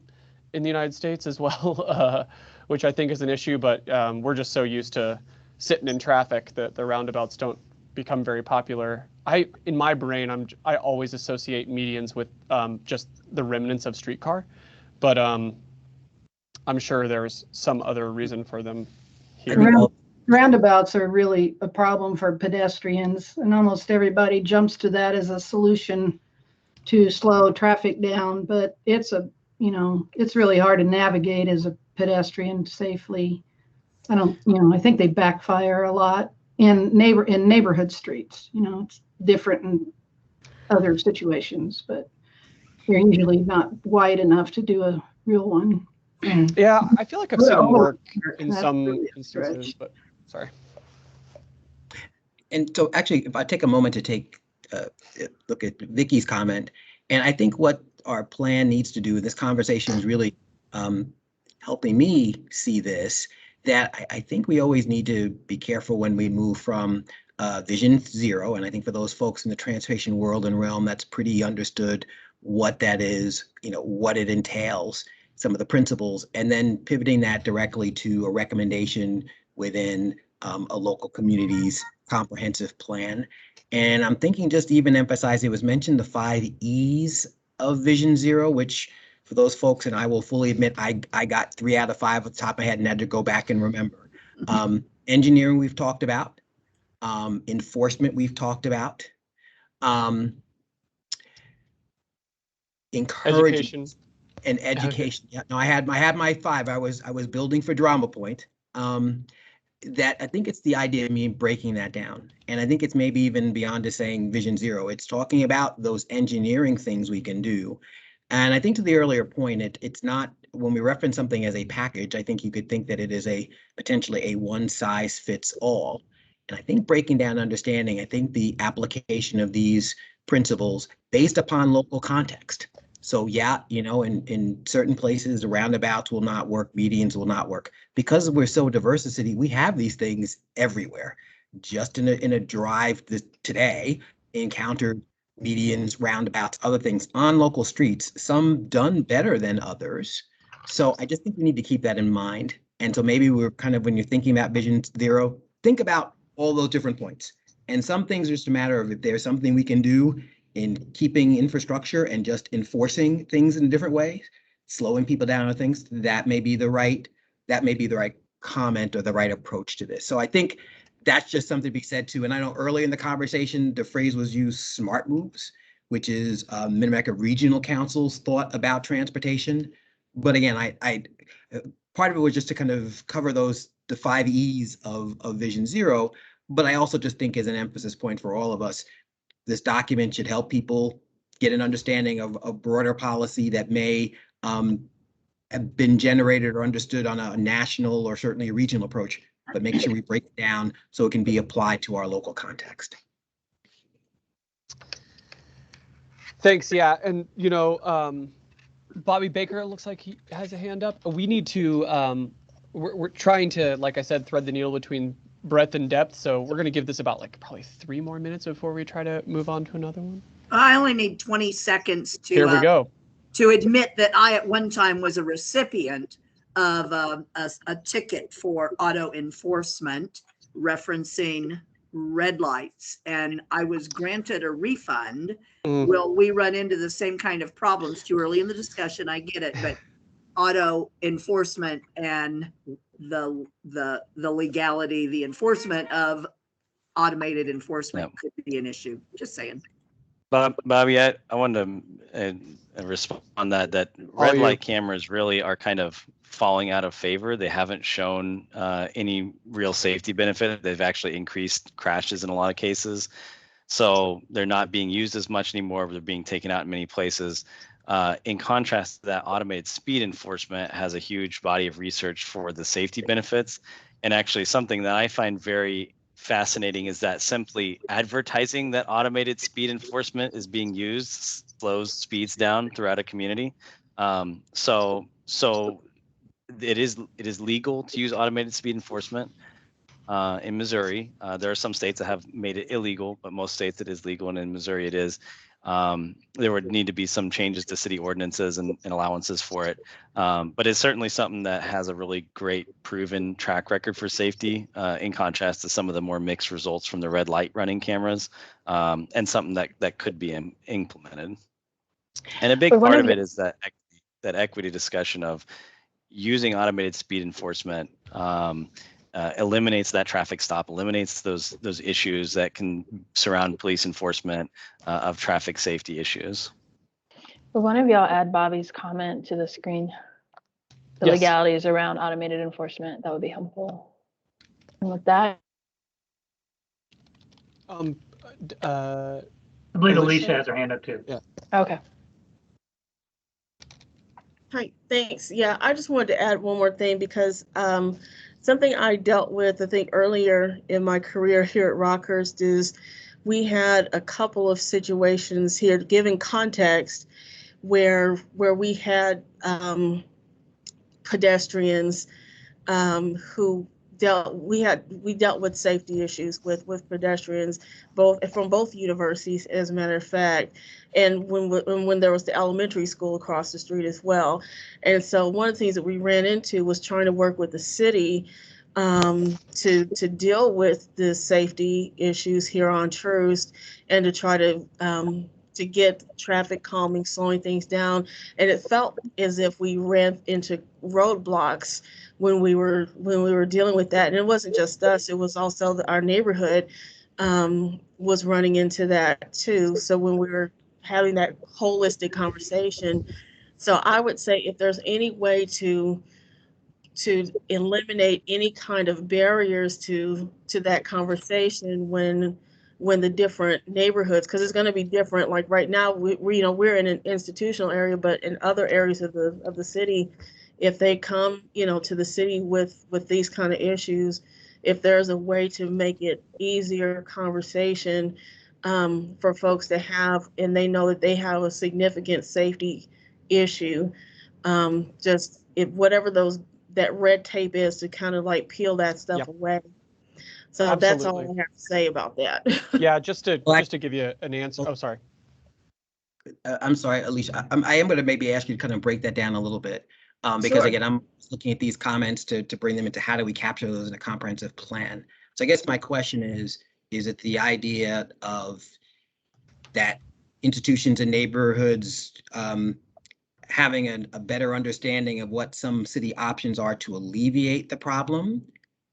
S3: in the United States as well, which I think is an issue. But we're just so used to sitting in traffic that the roundabouts don't become very popular. In my brain, I always associate medians with just the remnants of streetcar, but I'm sure there's some other reason for them here.
S10: Roundabouts are really a problem for pedestrians, and almost everybody jumps to that as a solution to slow traffic down. But it's really hard to navigate as a pedestrian safely. I think they backfire a lot in neighborhood streets. It's different in other situations, but they're usually not wide enough to do a real one.
S3: Yeah, I feel like I've seen them work in some instances, but sorry.
S1: And so actually, if I take a moment to take a look at Vicky's comment, and I think what our plan needs to do, this conversation is really helping me see this, that I think we always need to be careful when we move from Vision Zero. And I think for those folks in the transportation world and realm, that's pretty understood what that is, what it entails, some of the principles, and then pivoting that directly to a recommendation within a local community's comprehensive plan. And I'm thinking just even emphasize, it was mentioned the 5 E's of Vision Zero, which for those folks, and I will fully admit, I got 3 out of 5 at the top of my head and had to go back and remember. Engineering we've talked about, enforcement we've talked about, encouraging and education. Yeah, no, I had my 5. I was building for Drama Point. That I think it's the idea of me breaking that down. And I think it's maybe even beyond just saying Vision Zero. It's talking about those engineering things we can do. And I think to the earlier point, it's not, when we reference something as a package, I think you could think that it is potentially a one size fits all. And I think breaking down understanding, I think the application of these principles based upon local context. So yeah, in certain places, the roundabouts will not work, medians will not work. Because we're so diverse a city, we have these things everywhere. Just in a drive today, encountered medians, roundabouts, other things on local streets, some done better than others. So I just think we need to keep that in mind. And so maybe we're kind of, when you're thinking about Vision Zero, think about all those different points. And some things are just a matter of if there's something we can do in keeping infrastructure and just enforcing things in a different way, slowing people down on things, that may be the right comment or the right approach to this. So I think that's just something to be said too. And I know early in the conversation, the phrase was used, smart moves, which is Mid-America Regional Council's thought about transportation. But again, I part of it was just to kind of cover the 5 E's of Vision Zero. But I also just think as an emphasis point for all of us, this document should help people get an understanding of a broader policy that may have been generated or understood on a national or certainly a regional approach, but make sure we break it down so it can be applied to our local context.
S3: Thanks. Yeah. And, Bobby Baker looks like he has a hand up. We need to, we're trying to, like I said, thread the needle between breadth and depth. So we're going to give this about probably 3 more minutes before we try to move on to another one.
S6: I only need 20 seconds to.
S3: Here we go.
S6: To admit that I at one time was a recipient of a ticket for auto enforcement referencing red lights, and I was granted a refund. Will we run into the same kind of problems too early in the discussion? I get it, but auto enforcement and the legality, the enforcement of automated enforcement could be an issue. Just saying.
S5: Bobby, I wanted to respond on that red light cameras really are kind of falling out of favor. They haven't shown any real safety benefit. They've actually increased crashes in a lot of cases. So they're not being used as much anymore. They're being taken out in many places. In contrast to that, automated speed enforcement has a huge body of research for the safety benefits. And actually something that I find very fascinating is that simply advertising that automated speed enforcement is being used slows speeds down throughout a community. So it is legal to use automated speed enforcement in Missouri. There are some states that have made it illegal, but most states it is legal, and in Missouri it is. There would need to be some changes to city ordinances and allowances for it. But it's certainly something that has a really great proven track record for safety, in contrast to some of the more mixed results from the red light running cameras, and something that could be implemented. And a big
S2: But one
S5: part
S2: of
S5: of it
S2: the-
S5: is that equity discussion of using automated speed enforcement eliminates that traffic stop, eliminates those issues that can surround police enforcement of traffic safety issues.
S2: Will one of y'all add Bobby's comment to the screen? The
S3: Yes.
S2: legalities around automated enforcement, that would be helpful. And with that,
S3: Uh,
S11: I believe
S3: Alicia?
S11: Alicia has her hand up too.
S2: okay.
S12: Hi, thanks. Yeah, I just wanted to add one more thing because something I dealt with, I think, earlier in my career here at Rockhurst is we had a couple of situations here, given context, where we had pedestrians who we dealt with safety issues with pedestrians, from both universities, as a matter of fact, and when there was the elementary school across the street as well. And so one of the things that we ran into was trying to work with the city to deal with the safety issues here on Troost, and to try to get traffic calming, slowing things down. And it felt as if we ran into roadblocks when we were dealing with that. And it wasn't just us, it was also our neighborhood was running into that too. So when we were having that holistic conversation, so I would say if there's any way to eliminate any kind of barriers to that conversation when the different neighborhoods, because it's going to be different. Like right now, we're in an institutional area, but in other areas of the city, if they come, to the city with these kind of issues, if there's a way to make it easier conversation for folks to have, and they know that they have a significant safety issue, whatever that red tape is, to kind of like peel that stuff away. So that's all I have to say about that.
S3: Yeah, just to give you an answer. Oh, sorry.
S1: I'm sorry, Alicia. I am going to maybe ask you to kind of break that down a little bit, because
S12: Sure.
S1: again, I'm looking at these comments to bring them into how do we capture those in a comprehensive plan. So I guess my question is it the idea of that institutions and neighborhoods having a better understanding of what some city options are to alleviate the problem?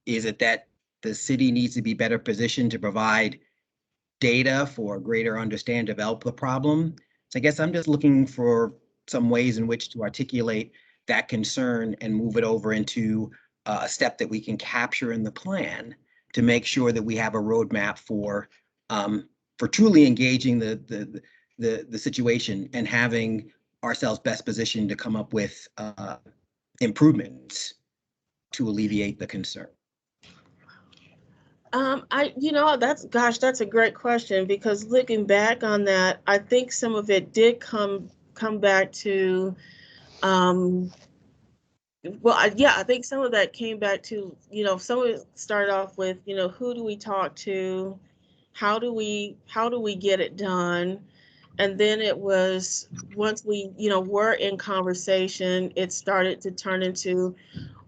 S1: Is it that the city needs to be better positioned to provide data for a greater understand, develop the problem? So I guess I'm just looking for some ways in which to articulate that concern and move it over into a step that we can capture in the plan to make sure that we have a roadmap for truly engaging the situation and having ourselves best positioned to come up with improvements to alleviate the concern.
S12: That's a great question, because looking back on that, I think some of it did come back to, I think some of that came back to, some of it started off with, who do we talk to? How do we get it done? And then it was, once we, were in conversation, it started to turn into,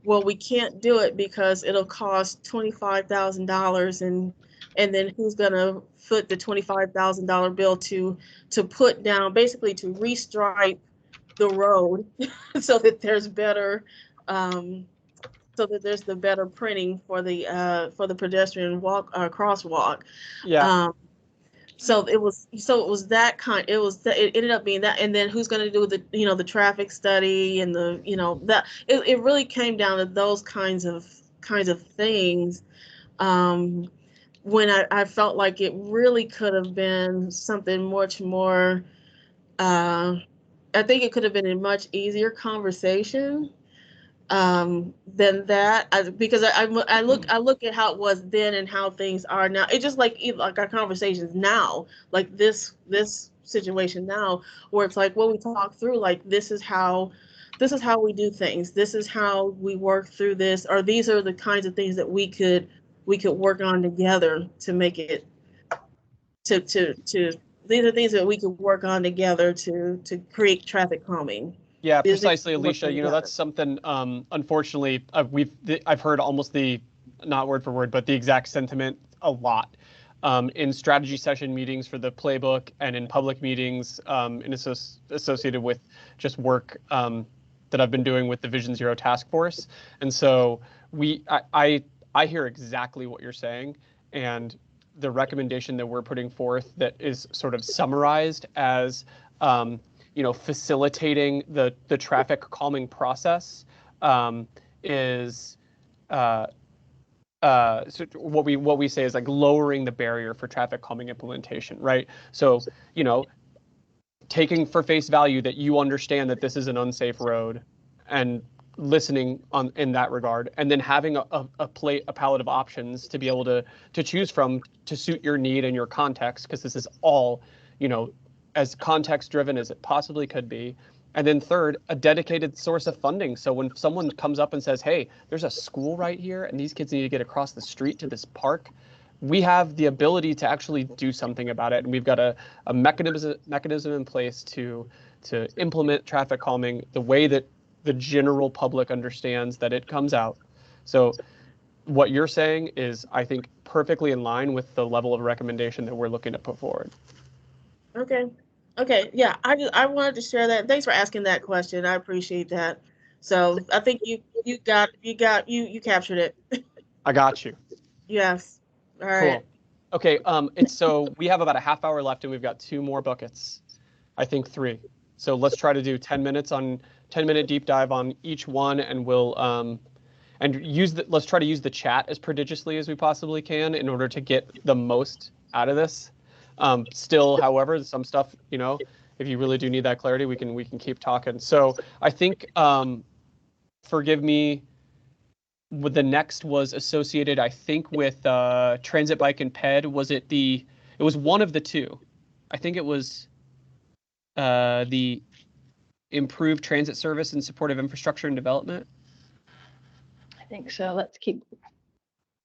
S12: well, we can't do it because it'll cost $25,000, and then who's gonna foot the $25,000 bill to put down, basically to restripe the road so that there's better, the better printing for the pedestrian crosswalk.
S3: Yeah.
S12: So it was that kind. It ended up being that, and then who's going to do the traffic study and that it really came down to those kinds of things. When I felt like it really could have been something much more. I think it could have been a much easier conversation than that. Because I look at how it was then and how things are now. It's just like our conversations now, like this situation now, where it's like what we talk through, like this is how we do things. This is how we work through this, or these are the kinds of things that we could work on together to make it to these are things that we could work on together to create traffic calming.
S3: Yeah, precisely, Alicia. You know, that's something, unfortunately, I've heard almost not word for word, but the exact sentiment a lot in strategy session meetings for the Playbook and in public meetings associated with just work that I've been doing with the Vision Zero task force. And so I hear exactly what you're saying, and the recommendation that we're putting forth that is sort of summarized as facilitating the traffic calming process is so what we say is like lowering the barrier for traffic calming implementation, right? So, taking for face value that you understand that this is an unsafe road and listening in that regard, and then having a palette of options to be able to choose from to suit your need and your context, because this is all, as context driven as it possibly could be. And then third, a dedicated source of funding. So when someone comes up and says, hey, there's a school right here and these kids need to get across the street to this park, we have the ability to actually do something about it. And we've got a mechanism in place to implement traffic calming the way that the general public understands that it comes out. So what you're saying is, I think, perfectly in line with the level of recommendation that we're looking to put forward.
S12: Okay. Yeah, I wanted to share that. Thanks for asking that question. I appreciate that. So I think you captured it.
S3: I got you.
S12: Yes. All right.
S3: Cool. Okay. So we have about a half hour left, and we've got 2 more buckets. I think 3. So let's try to do 10 minute deep dive on each one, and we'll let's try to use the chat as prodigiously as we possibly can in order to get the most out of this. Still, however, some stuff, if you really do need that clarity, we can keep talking. So I think, forgive me, the next was associated, I think, with transit bike and ped. It was one of the two. I think it was the improved transit service and supportive infrastructure and development.
S2: I think so. Let's keep.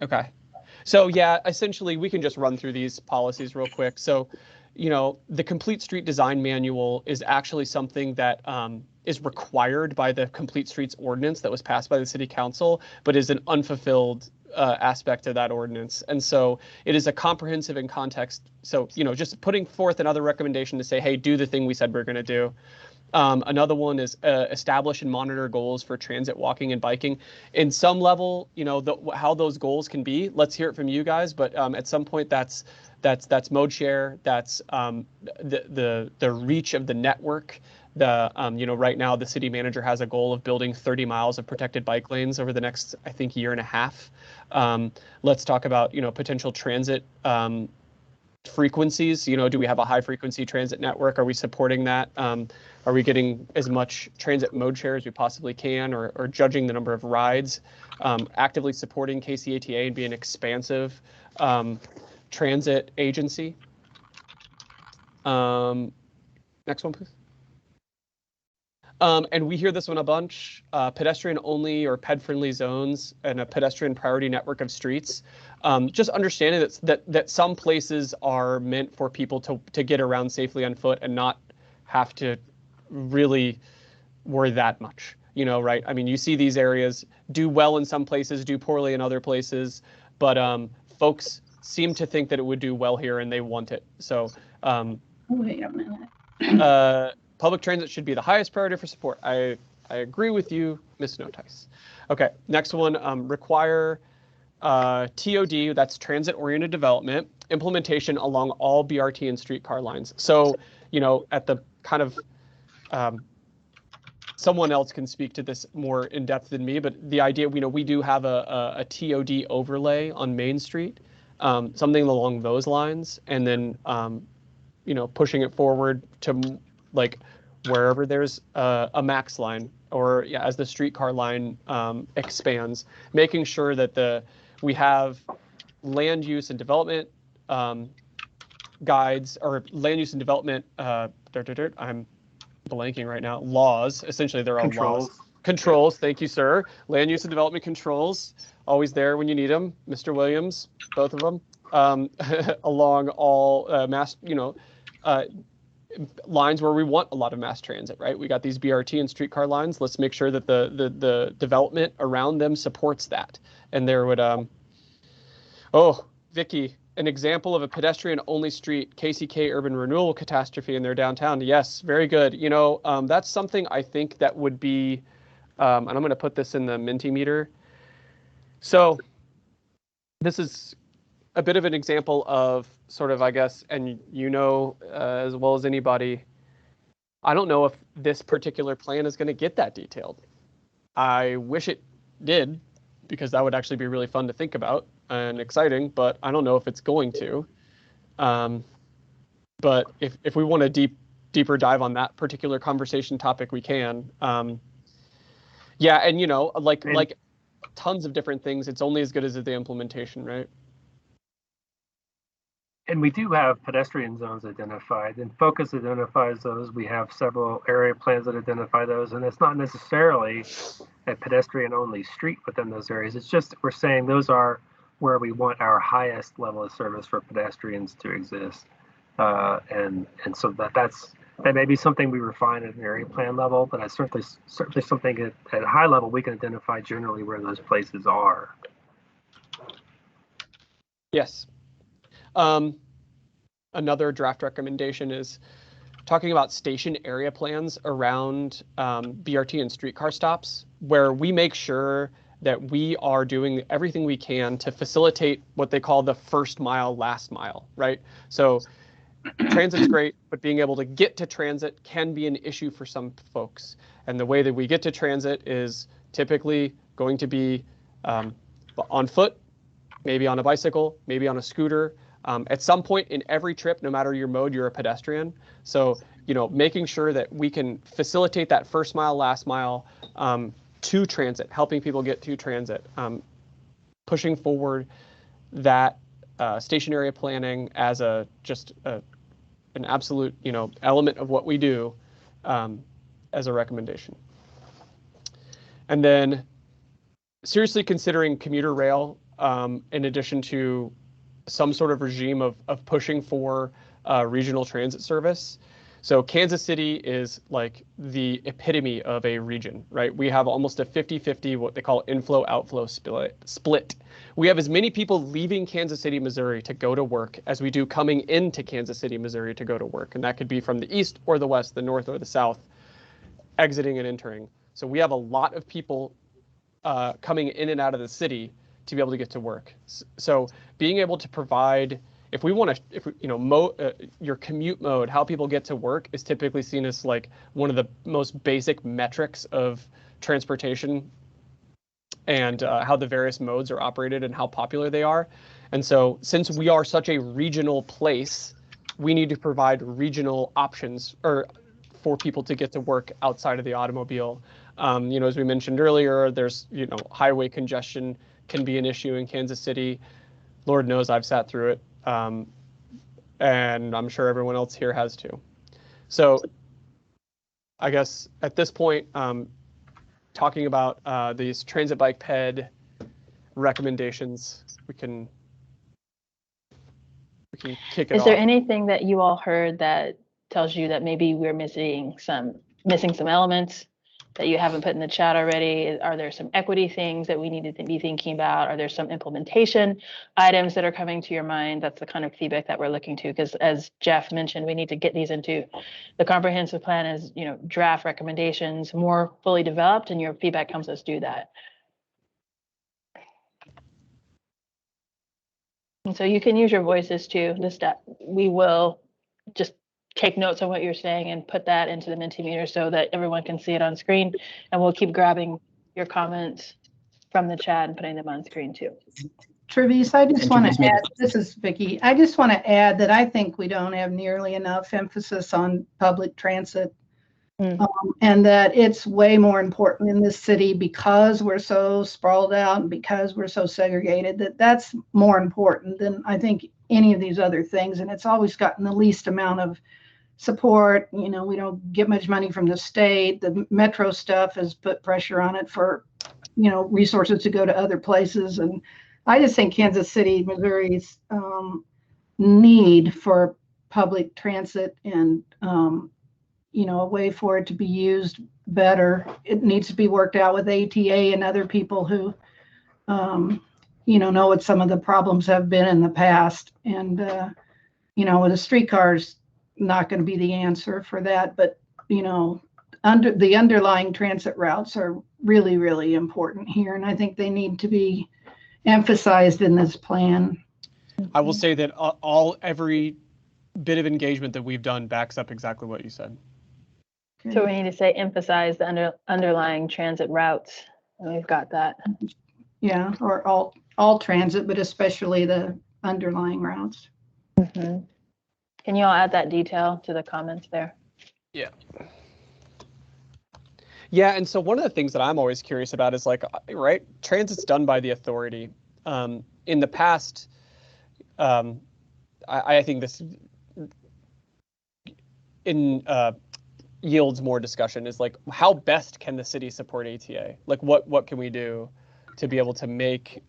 S3: Okay. So yeah, essentially we can just run through these policies real quick. So, the Complete Street Design Manual is actually something that is required by the Complete Streets Ordinance that was passed by the City Council, but is an unfulfilled aspect of that ordinance. And so it is a comprehensive and context. So, just putting forth another recommendation to say, hey, do the thing we said we're going to do. Another one is establish and monitor goals for transit, walking, and biking. In some level, how those goals can be. Let's hear it from you guys. But at some point, that's mode share. That's the reach of the network. Right now the city manager has a goal of building 30 miles of protected bike lanes over the next, I think, year and a half. Let's talk about potential transit frequencies. Do we have a high frequency transit network? Are we supporting that? Are we getting as much transit mode share as we possibly can, or judging the number of rides? Actively supporting KCATA and being an expansive transit agency. Next one, please. And we hear this one a bunch, pedestrian only or ped friendly zones and a pedestrian priority network of streets. Just understanding that some places are meant for people to get around safely on foot and not have to really worry that much, right? I mean, you see these areas do well in some places, do poorly in other places, but folks seem to think that it would do well here and they want it. So
S10: wait a minute.
S3: Public transit should be the highest priority for support. I agree with you, Ms. Notice. Okay, next one, require TOD, that's transit-oriented development, implementation along all BRT and streetcar lines. So, at the kind of, someone else can speak to this more in depth than me, but the idea, we do have a TOD overlay on Main Street, something along those lines, and then, pushing it forward to like wherever there's a max line, or yeah, as the streetcar line expands, making sure that we have land use and development guides, or land use and development, I'm blanking right now, laws. Essentially, they're all
S4: Controls.
S3: laws. Controls, thank you, sir. Land use and development controls, always there when you need them. Mr. Williams, both of them, along all lines where we want a lot of mass transit, right? We got these BRT and streetcar lines. Let's make sure that the development around them supports that. And there would, oh, Vicky, an example of a pedestrian-only street, KCK urban renewal catastrophe in their downtown. Yes, very good. You know, that's something I think that would be, and I'm going to put this in the Mentimeter. So this is a bit of an example of sort of, I guess, and you know as well as anybody, I don't know if this particular plan is going to get that detailed. I wish it did, because that would actually be really fun to think about and exciting, but I don't know if it's going to. But if we want a deeper dive on that particular conversation topic, we can. Yeah, and you know, like tons of different things, it's only as good as the implementation, right?
S4: And we do have pedestrian zones identified, and Focus identifies those. We have several area plans that identify those, and it's not necessarily a pedestrian-only street within those areas. It's just we're saying those are where we want our highest level of service for pedestrians to exist, and so that may be something we refine at an area plan level, but it's certainly something at a high level we can identify generally where those places are.
S3: Yes. Another draft recommendation is talking about station area plans around BRT and streetcar stops, where we make sure that we are doing everything we can to facilitate what they call the first mile, last mile, right? So transit's great, but being able to get to transit can be an issue for some folks. And the way that we get to transit is typically going to be on foot, maybe on a bicycle, maybe on a scooter. At some point in every trip, no matter your mode, you're a pedestrian. So, you know, making sure that we can facilitate that first mile, last mile to transit, helping people get to transit, pushing forward that station area planning as an absolute, you know, element of what we do as a recommendation. And then seriously considering commuter rail in addition to some sort of regime of pushing for regional transit service. So Kansas City is like the epitome of a region, right? We have almost a 50-50, what they call inflow-outflow split. We have as many people leaving Kansas City, Missouri to go to work as we do coming into Kansas City, Missouri to go to work. And that could be from the east or the west, the north or the south, exiting and entering. So we have a lot of people coming in and out of the city to be able to get to work. So being able to provide, if your commute mode, how people get to work is typically seen as like one of the most basic metrics of transportation and how the various modes are operated and how popular they are. And so since we are such a regional place, we need to provide regional options for people to get to work outside of the automobile. As we mentioned earlier, there's, highway congestion can be an issue in Kansas City. Lord knows I've sat through it. And I'm sure everyone else here has too. So I guess at this point, talking about these transit bike ped recommendations, we can kick it off.
S2: Is there anything that you all heard that tells you that maybe we're missing some elements that you haven't put in the chat already? Are there some equity things that we need to be thinking about? Are there some implementation items that are coming to your mind? That's the kind of feedback that we're looking to, because as Jeff mentioned, we need to get these into the comprehensive plan as, draft recommendations, more fully developed, and your feedback helps us do that. And so you can use your voices too. We will just take notes on what you're saying and put that into the Mentimeter so that everyone can see it on screen. And we'll keep grabbing your comments from the chat and putting them on screen too.
S10: Travis, I just want to add, this is Vicki. I just want to add that I think we don't have nearly enough emphasis on public transit And that it's way more important in this city because we're so sprawled out and because we're so segregated, that's more important than I think any of these other things. And it's always gotten the least amount of support. You know, we don't get much money from the state. The metro stuff has put pressure on it for, you know, resources to go to other places. And I just think Kansas City, Missouri's need for public transit and you know, a way for it to be used better. It needs to be worked out with ATA and other people who, you know what some of the problems have been in the past. And, you know, with a streetcar's not going to be the answer for that. But, you know, the underlying transit routes are really, really important here. And I think they need to be emphasized in this plan.
S3: I will say that every bit of engagement that we've done backs up exactly what you said.
S2: So we need to say emphasize the underlying transit routes, and we've got that.
S10: Yeah, or all transit, but especially the underlying routes.
S2: Mm-hmm. Can you all add that detail to the comments there?
S3: Yeah. Yeah, and so one of the things that I'm always curious about is like, right, transit's done by the authority. In the past, I think this yields more discussion is like, how best can the city support ATA? Like what can we do to be able to make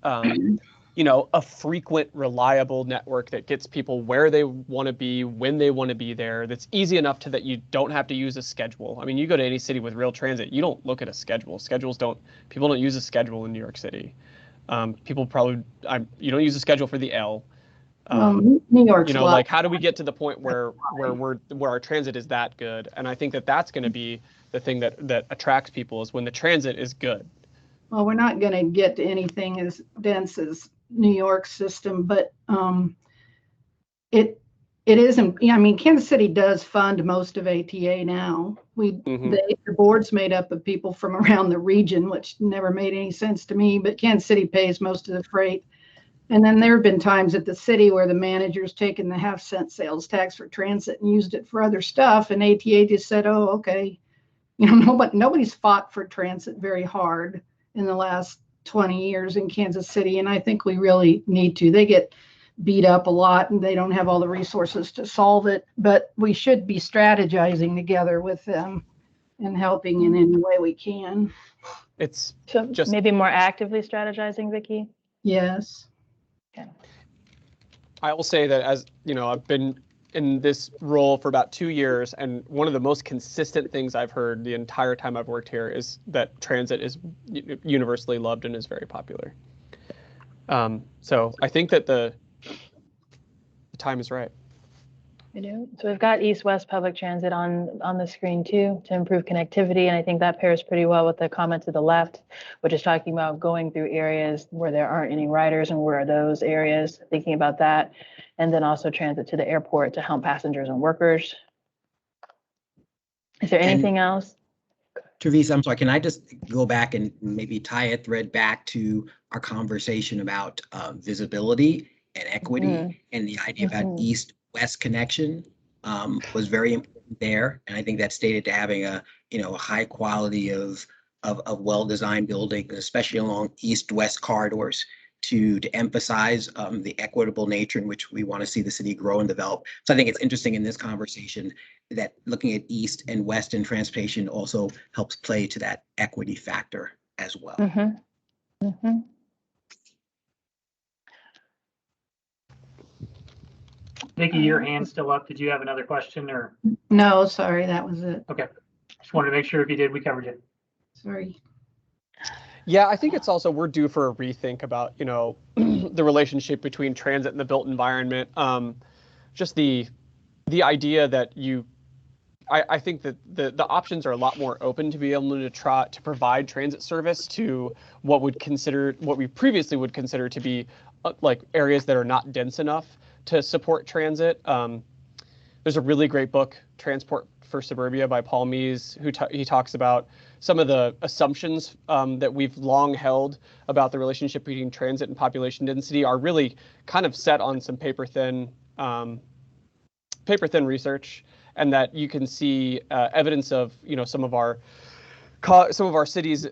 S3: you know, a frequent, reliable network that gets people where they want to be, when they want to be there, that's easy enough to that you don't have to use a schedule. I mean, you go to any city with real transit, you don't look at a schedule. People don't use a schedule in New York City. People probably, you don't use a schedule for the L.
S10: New York's,
S3: you know, like how do we get to the point where our transit is that good? And I think that that's going to be the thing that attracts people is when the transit is good.
S10: Well, we're not going to get to anything as dense as New York's system, but it isn't. I mean, Kansas City does fund most of ATA now. The board's made up of people from around the region, which never made any sense to me. But Kansas City pays most of the freight. And then there have been times at the city where the manager's taken the 0.5-cent sales tax for transit and used it for other stuff. And ATA just said, oh, okay. You know, nobody's fought for transit very hard in the last 20 years in Kansas City. And I think we really need to. They get beat up a lot and they don't have all the resources to solve it. But we should be strategizing together with them and helping in any way we can.
S3: It's
S2: so
S3: just
S2: maybe more actively strategizing, Vicki?
S10: Yes.
S2: Okay.
S3: I will say that as you know, I've been in this role for about 2 years, and one of the most consistent things I've heard the entire time I've worked here is that transit is universally loved and is very popular. So I think that the time is right.
S2: We do. So we've got east-west public transit on the screen too to improve connectivity, and I think that pairs pretty well with the comment to the left, which is talking about going through areas where there aren't any riders and where are those areas, thinking about that, and then also transit to the airport to help passengers and workers. Is there anything else?
S1: Travis, I'm sorry, can I just go back and maybe tie a thread back to our conversation about visibility and equity and the idea about east-west connection was very important there. And I think that's stated to having a high quality of well-designed buildings, especially along east-west corridors to emphasize the equitable nature in which we want to see the city grow and develop. So I think it's interesting in this conversation that looking at east and west in transportation also helps play to that equity factor as well.
S11: Vicki, your hand's still up. Did you have another question or?
S10: No, sorry, that was it.
S11: Okay. Just wanted to make sure if you did, we covered it.
S10: Sorry.
S3: Yeah, I think it's also we're due for a rethink about, you know, the relationship between transit and the built environment. Just the idea that I think that the options are a lot more open to be able to try to provide transit service to what we previously would consider to be like areas that are not dense enough to support transit. There's a really great book, Transport for Suburbia by Paul Mees, he talks about some of the assumptions that we've long held about the relationship between transit and population density are really kind of set on some paper thin research. and that you can see evidence of, some of our cities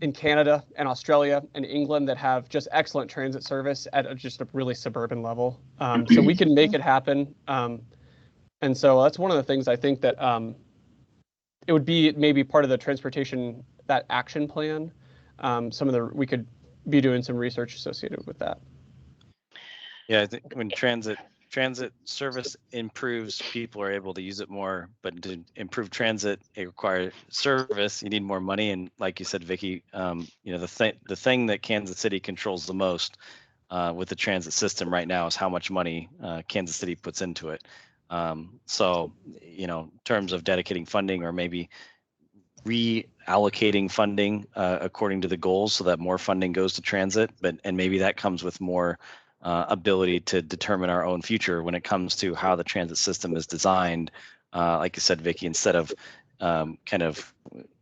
S3: in Canada and Australia and England that have just excellent transit service at just a really suburban level. So we can make it happen. And so that's one of the things I think that it would be maybe part of the transportation, that action plan. We could be doing some research associated with that.
S5: Yeah, I think when transit service improves, people are able to use it more. But to improve transit, it requires service. You need more money, and like you said, Vicky, the thing that Kansas City controls the most with the transit system right now is how much money Kansas City puts into it. So, in terms of dedicating funding or maybe reallocating funding according to the goals, so that more funding goes to transit, and maybe that comes with more ability to determine our own future when it comes to how the transit system is designed. Like you said, Vicky, instead of kind of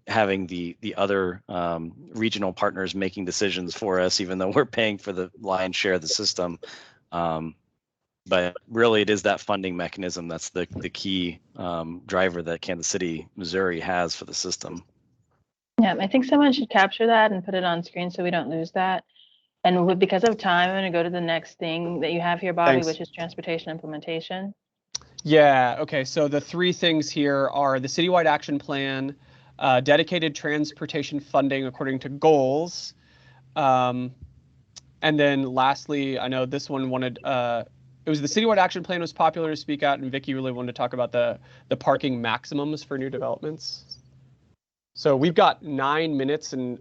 S5: having the other regional partners making decisions for us, even though we're paying for the lion's share of the system. But really, it is that funding mechanism that's the key driver that Kansas City, Missouri has for the system.
S2: Yeah, I think someone should capture that and put it on screen so we don't lose that. And because of time, I'm going to go to the next thing that you have here, Bobby,
S3: Thanks.
S2: which is transportation implementation.
S3: Yeah, okay. So the three things here are the citywide action plan, dedicated transportation funding according to goals. And then lastly, I know this one wanted, it was the citywide action plan was popular to speak out, and Vicky really wanted to talk about the parking maximums for new developments. So we've got 9 minutes, and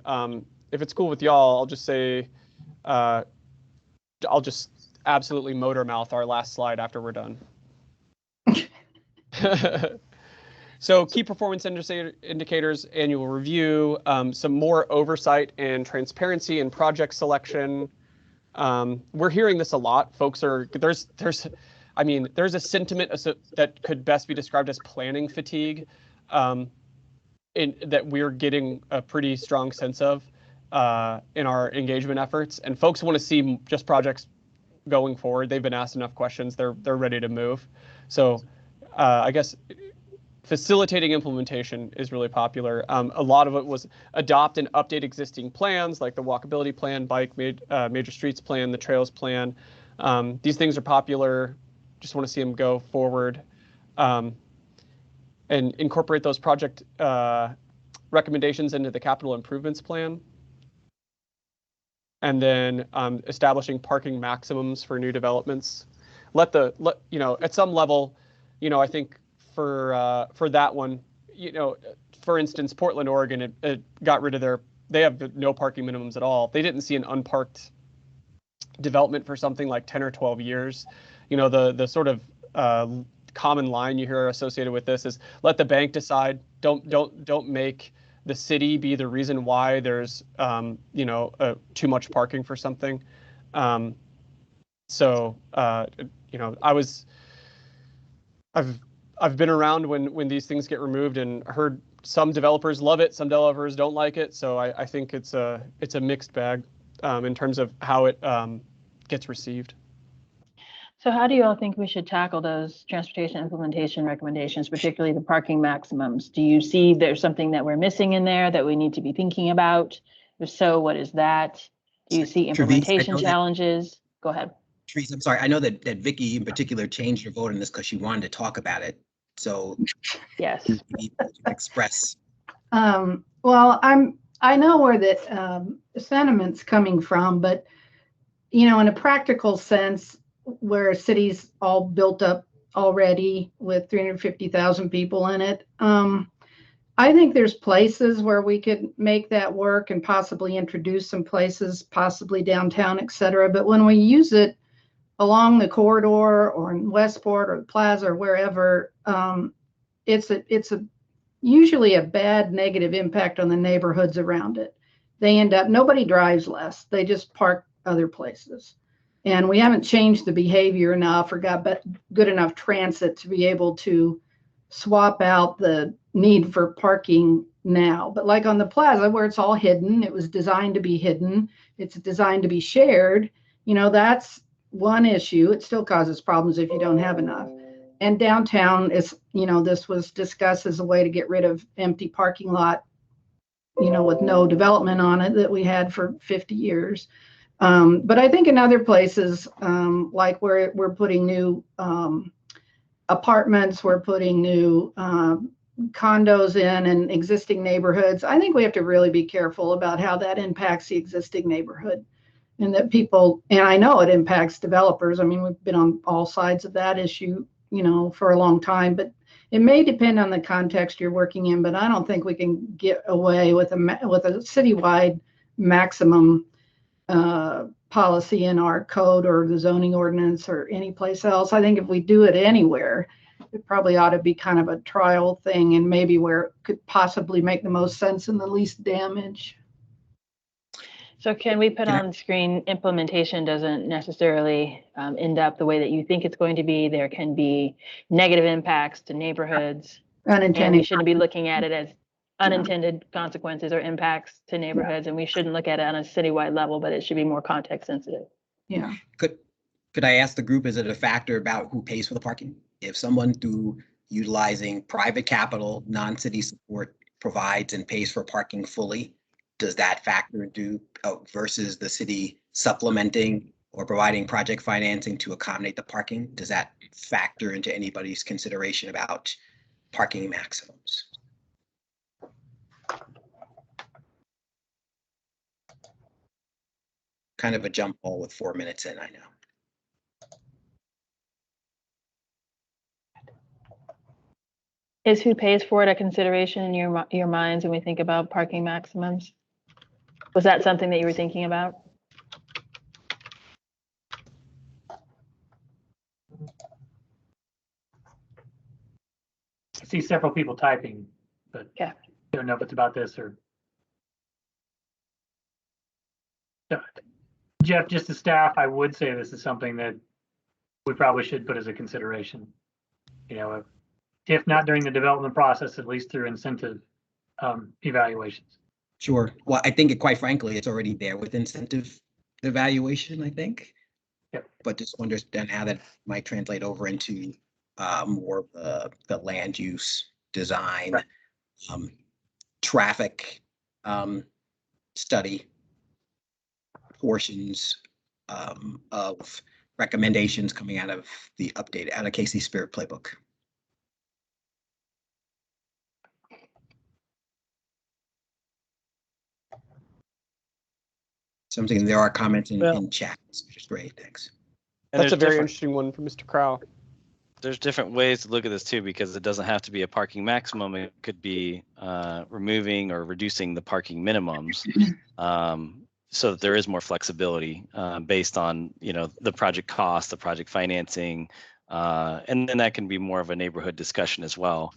S3: if it's cool with y'all, I'll just say, I'll just absolutely motor mouth our last slide after we're done. So key performance indicators, annual review, some more oversight and transparency in project selection. We're hearing this a lot. Folks there's a sentiment that could best be described as planning fatigue, that we're getting a pretty strong sense of in our engagement efforts. And folks want to see just projects going forward. They've been asked enough questions. They're ready to move. So I guess facilitating implementation is really popular. A lot of it was adopt and update existing plans, like the walkability plan, bike major streets plan, the trails plan. These things are popular. Just want to see them go forward, and incorporate those project recommendations into the capital improvements plan. And then establishing parking maximums for new developments. At some level, I think for that one, for instance, Portland, Oregon, it got rid of they have no parking minimums at all. They didn't see an unparked development for something like 10 or 12 years. The sort of common line you hear associated with this is let the bank decide. Don't make the city be the reason why there's too much parking for something. I've been around when these things get removed and heard some developers love it, some developers don't like it. So I think it's a mixed bag in terms of how it gets received.
S2: So how do you all think we should tackle those transportation implementation recommendations, particularly the parking maximums? Do you see there's something that we're missing in there that we need to be thinking about? If so, what is that? Do you see implementation challenges? Go ahead.
S1: Therese, I'm sorry. I know that Vicky in particular changed her vote on this because she wanted to talk about it. So
S2: yes,
S1: you need to express.
S10: Well, I know where the sentiment's coming from, but in a practical sense, where a city's all built up already with 350,000 people in it, I think there's places where we could make that work and possibly introduce some places, possibly downtown, et cetera. But when we use it along the corridor or in Westport or the Plaza or wherever, it's usually a bad negative impact on the neighborhoods around it. Nobody drives less. They just park other places. And we haven't changed the behavior enough or got good enough transit to be able to swap out the need for parking now. But like on the Plaza, where it's all hidden, it was designed to be hidden. It's designed to be shared. That's one issue. It still causes problems if you don't have enough. and downtown is, this was discussed as a way to get rid of empty parking lot, with no development on it that we had for 50 years. But I think in other places, like where we're putting new apartments, we're putting new condos in existing neighborhoods, I think we have to really be careful about how that impacts the existing neighborhood. And that people, and I know it impacts developers. I mean, we've been on all sides of that issue, for a long time, but it may depend on the context you're working in, but I don't think we can get away with a citywide maximum policy in our code or the zoning ordinance or any place else. I think if we do it anywhere, it probably ought to be kind of a trial thing and maybe where it could possibly make the most sense and the least damage.
S2: So can we put on screen implementation doesn't necessarily end up the way that you think it's going to be. There can be negative impacts to neighborhoods.
S10: Unintended.
S2: And we shouldn't be looking at it as unintended consequences or impacts to neighborhoods. And we shouldn't look at it on a citywide level, but it should be more context sensitive.
S10: Yeah.
S1: Could I ask the group, is it a factor about who pays for the parking? If someone through utilizing private capital, non-city support provides and pays for parking fully, does that factor into versus the city supplementing or providing project financing to accommodate the parking? Does that factor into anybody's consideration about parking maximums? Kind of a jump ball with 4 minutes in, I know.
S2: Is who pays for it a consideration in your minds when we think about parking maximums? Was that something that you were thinking about?
S11: I see several people typing, but
S2: yeah,
S11: don't know if it's about this or. Jeff, just as staff, I would say this is something that we probably should put as a consideration. If not during the development process, at least through incentive evaluations.
S1: Sure. Well, I think quite frankly, it's already there with incentive evaluation, I think.
S11: Yep.
S1: But just understand how that might translate over into more of the land use design, right. Traffic study portions of recommendations coming out of the update out of Casey Spirit Playbook. Something, there are comments in chat, which is great, thanks.
S3: And that's a very interesting one from Mr. Crow.
S5: There's different ways to look at this too, because it doesn't have to be a parking maximum. It could be removing or reducing the parking minimums, so that there is more flexibility based on the project cost, the project financing, and then that can be more of a neighborhood discussion as well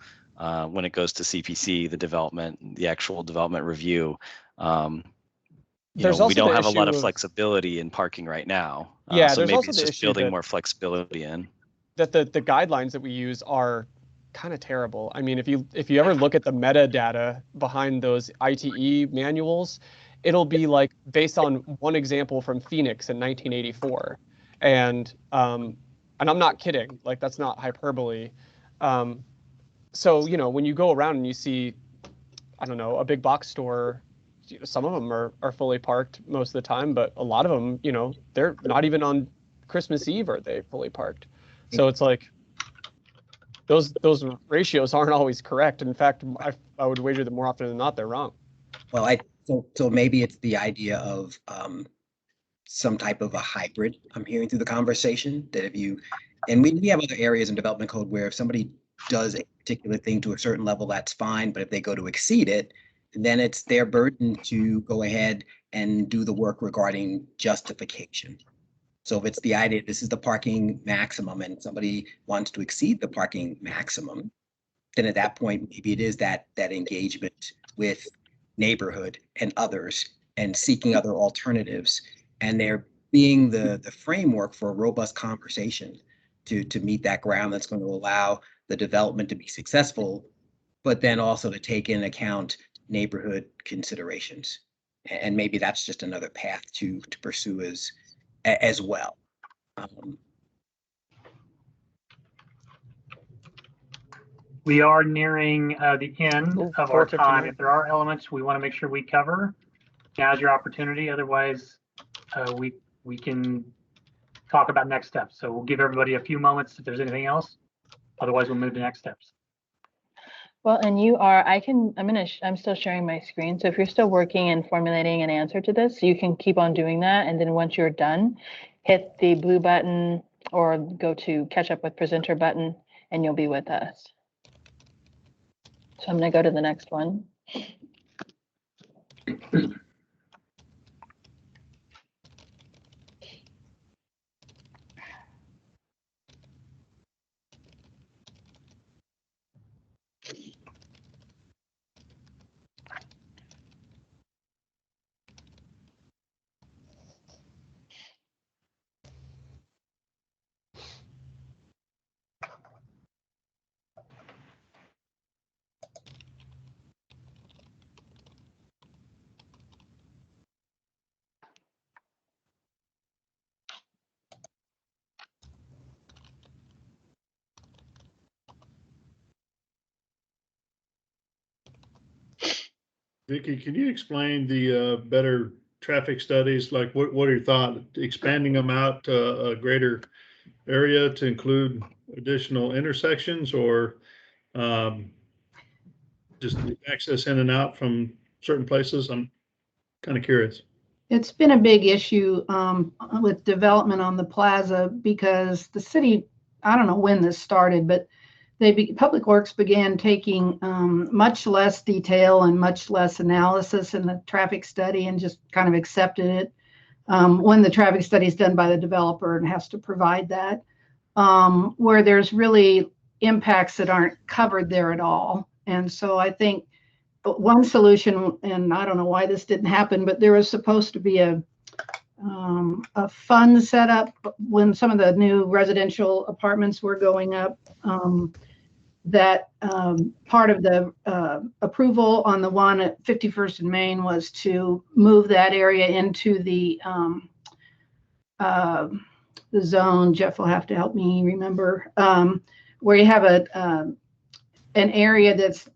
S5: when it goes to CPC, the development, the actual development review. We don't have a lot of flexibility in parking right now.
S3: Yeah,
S5: so
S3: there's
S5: maybe
S3: also
S5: it's
S3: the
S5: just
S3: issue
S5: building
S3: that,
S5: more flexibility in.
S3: That the guidelines that we use are kind of terrible. I mean, if you ever look at the metadata behind those ITE manuals, it'll be like based on one example from Phoenix in 1984, and I'm not kidding. Like, that's not hyperbole. So when you go around and you see, I don't know, a big box store. Some of them are fully parked most of the time, but a lot of them, they're not even on Christmas Eve are they fully parked. So it's like those ratios aren't always correct. In fact, I would wager that more often than not, they're wrong.
S1: Well, so maybe it's the idea of some type of a hybrid. I'm hearing through the conversation that and we have other areas in development code where if somebody does a particular thing to a certain level, that's fine. But if they go to exceed it, then it's their burden to go ahead and do the work regarding justification. So if it's the idea, this is the parking maximum and somebody wants to exceed the parking maximum, then at that point, maybe it is that engagement with neighborhood and others and seeking other alternatives. And there being the framework for a robust conversation to meet that ground that's going to allow the development to be successful, but then also to take into account neighborhood considerations. And maybe that's just another path to pursue as well.
S11: We are nearing the end
S3: Oh,
S11: of our
S3: 4:59.
S11: time. If there are elements we want to make sure we cover, now's your opportunity. Otherwise, we can talk about next steps. So we'll give everybody a few moments if there's anything else. Otherwise, we'll move to next steps.
S2: Well, and I'm still sharing my screen. So if you're still working and formulating an answer to this, you can keep on doing that. And then once you're done, hit the blue button or go to catch up with presenter button and you'll be with us. So I'm going to go to the next one.
S8: Vicky, can you explain the better traffic studies? Like what are your thoughts? Expanding them out to a greater area to include additional intersections or just access in and out from certain places? I'm kind of curious.
S10: It's been a big issue with development on the plaza because the city, I don't know when this started, but Public Works began taking much less detail and much less analysis in the traffic study and just kind of accepted it when the traffic study is done by the developer and has to provide that, where there's really impacts that aren't covered there at all. And so I think one solution, and I don't know why this didn't happen, but there was supposed to be a fund set up when some of the new residential apartments were going up, that part of the approval on the one at 51st and Main was to move that area into the zone. Jeff will have to help me remember, where you have an area that's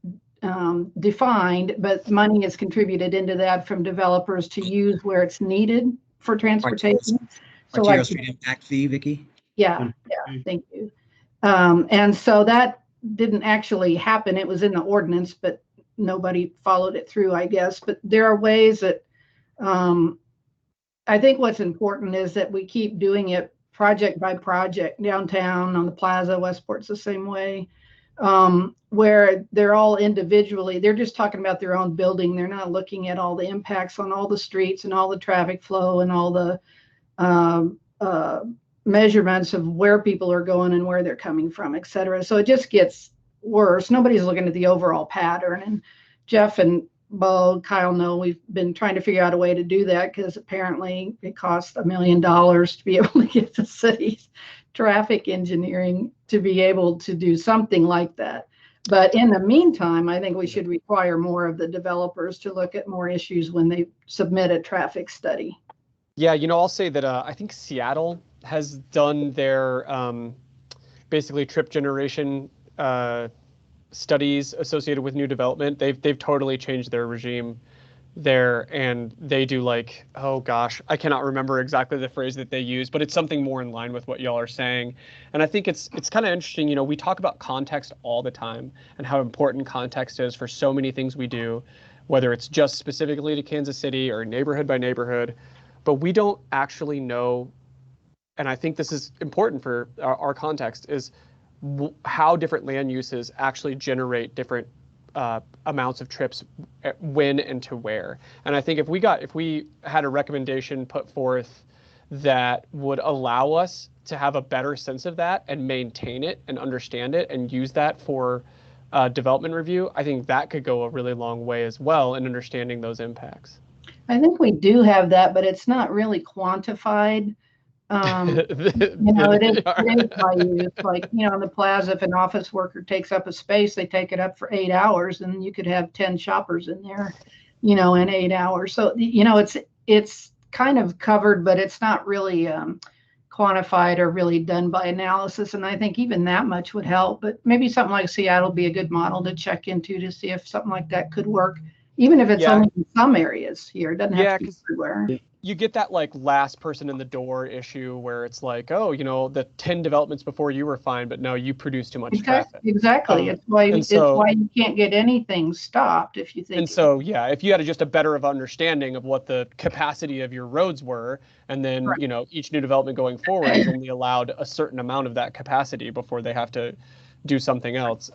S10: defined, but money is contributed into that from developers to use where it's needed for transportation.
S1: Arterial Street Impact Fee, Vicky?
S10: Yeah, thank you. And so that didn't actually happen. It was in the ordinance, but nobody followed it through, I guess. But there are ways that I think what's important is that we keep doing it project by project. Downtown, on the plaza, Westport's the same way, where they're all individually, they're just talking about their own building. They're not looking at all the impacts on all the streets and all the traffic flow and all the measurements of where people are going and where they're coming from, et cetera. So it just gets worse. Nobody's looking at the overall pattern. And Jeff and Bo, Kyle know we've been trying to figure out a way to do that because apparently it costs $1 million to be able to get the city's traffic engineering to be able to do something like that. But in the meantime, I think we should require more of the developers to look at more issues when they submit a traffic study.
S3: Yeah, I'll say that I think Seattle has done their basically trip generation studies associated with new development. They've totally changed their regime there, and they do like, oh gosh, I cannot remember exactly the phrase that they use, but it's something more in line with what y'all are saying. And I think it's kind of interesting. We talk about context all the time and how important context is for so many things we do, whether it's just specifically to Kansas City or neighborhood by neighborhood, but we don't actually know. And I think this is important for our context, is how different land uses actually generate different amounts of trips when and to where. And I think if we had a recommendation put forth that would allow us to have a better sense of that and maintain it and understand it and use that for development review, I think that could go a really long way as well in understanding those impacts.
S10: I think we do have that, but it's not really quantified. It is by use. Like, on the plaza, if an office worker takes up a space, they take it up for 8 hours, and you could have 10 shoppers in there, in 8 hours. So, it's kind of covered, but it's not really quantified or really done by analysis. And I think even that much would help, but maybe something like Seattle would be a good model to check into to see if something like that could work, even if it's only in some areas here. It doesn't have to be everywhere.
S3: You get that like last person in the door issue where it's like, oh, you know, the 10 developments before you were fine, but no, you produce too much traffic.
S10: Exactly. It's why you can't get anything stopped if you think.
S3: And so, yeah, if you had just a better of understanding of what the capacity of your roads were, and then, you know, each new development going forward is only allowed a certain amount of that capacity before they have to do something else.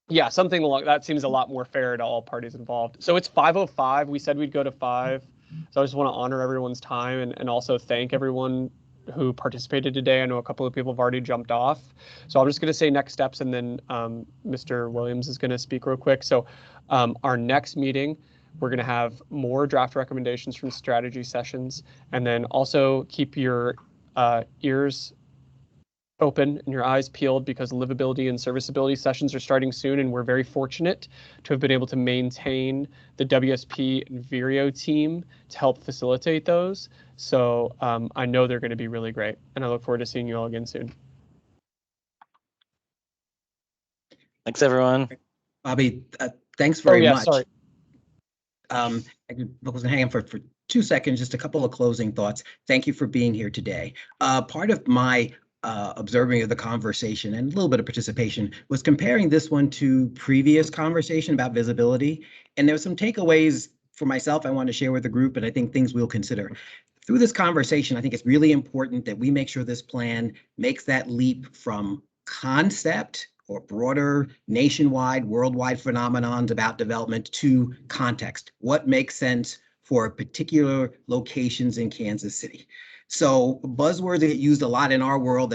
S3: Yeah, something along that seems a lot more fair to all parties involved. So it's 5:05. We said we'd go to 5. So I just want to honor everyone's time and also thank everyone who participated today. I know a couple of people have already jumped off. So I'm just going to say next steps, and then Mr. Williams is going to speak real quick. So our next meeting, we're going to have more draft recommendations from strategy sessions, and then also keep your ears open and your eyes peeled, because livability and serviceability sessions are starting soon, and we're very fortunate to have been able to maintain the WSP and Vireo team to help facilitate those. So I know they're going to be really great, and I look forward to seeing you all again soon.
S5: Thanks, everyone.
S1: Bobby, thanks very much.
S3: Sorry.
S1: I was hanging for 2 seconds, just a couple of closing thoughts. Thank you for being here today. Part of my observing of the conversation and a little bit of participation was comparing this one to previous conversation about visibility. And there were some takeaways for myself I want to share with the group, and I think things we'll consider. Through this conversation, I think it's really important that we make sure this plan makes that leap from concept or broader nationwide, worldwide phenomenons about development to context. What makes sense for particular locations in Kansas City? So buzzwords that get used a lot in our world,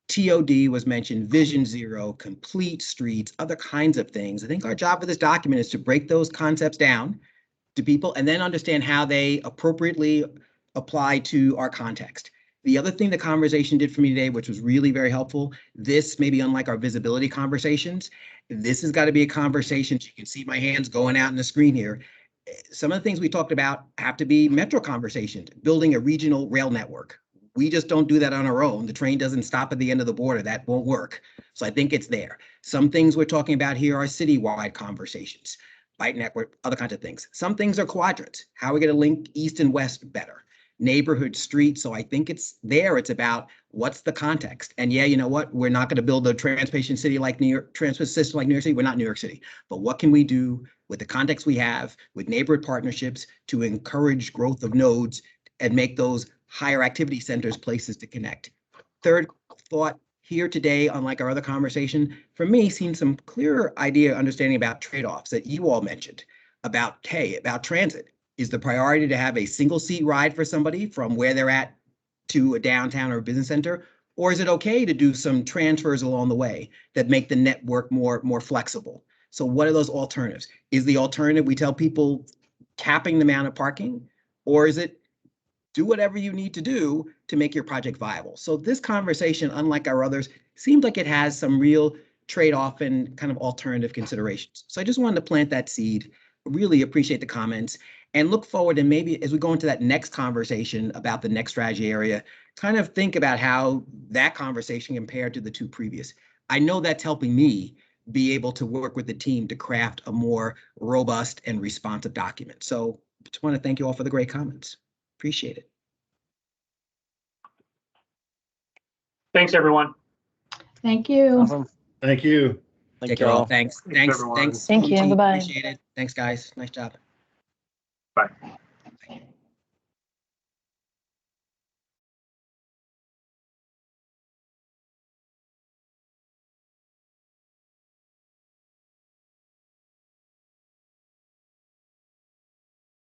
S1: TOD was mentioned, Vision Zero, complete streets, other kinds of things. I think our job for this document is to break those concepts down to people and then understand how they appropriately apply to our context. The other thing the conversation did for me today, which was really very helpful, this may be unlike our visibility conversations. This has got to be a conversation. You can see my hands going out in the screen here. Some of the things we talked about have to be metro conversations, building a regional rail network. We just don't do that on our own. The train doesn't stop at the end of the border. That won't work. So I think it's there. Some things we're talking about here are citywide conversations, bike network, other kinds of things. Some things are quadrants. How are we going to link east and west better? Neighborhood streets. So I think it's there. It's about what's the context. And yeah, you know what? We're not going to build a transportation city like New York, transport system like New York City. We're not New York City. But what can we do with the context we have with neighborhood partnerships to encourage growth of nodes and make those higher activity centers places to connect? Third thought here today, unlike our other conversation, for me, seeing some clearer idea, understanding about trade-offs that you all mentioned about transit. Is the priority to have a single seat ride for somebody from where they're at to a downtown or a business center? Or is it okay to do some transfers along the way that make the network more flexible? So what are those alternatives? Is the alternative we tell people capping the amount of parking? Or is it do whatever you need to do to make your project viable? So this conversation, unlike our others, seems like it has some real trade-off and kind of alternative considerations. So I just wanted to plant that seed. Really appreciate the comments and look forward, and maybe as we go into that next conversation about the next strategy area, kind of think about how that conversation compared to the two previous. I know that's helping me be able to work with the team to craft a more robust and responsive document. So just want to thank you all for the great comments. Appreciate it.
S11: Thanks, everyone.
S10: Thank you.
S5: Awesome.
S8: Thank you.
S5: Thank you all.
S1: Thanks.
S11: Thanks, everyone.
S2: Thank you. Bye-bye.
S1: Appreciate it. Thanks, guys. Nice job.
S11: Bye.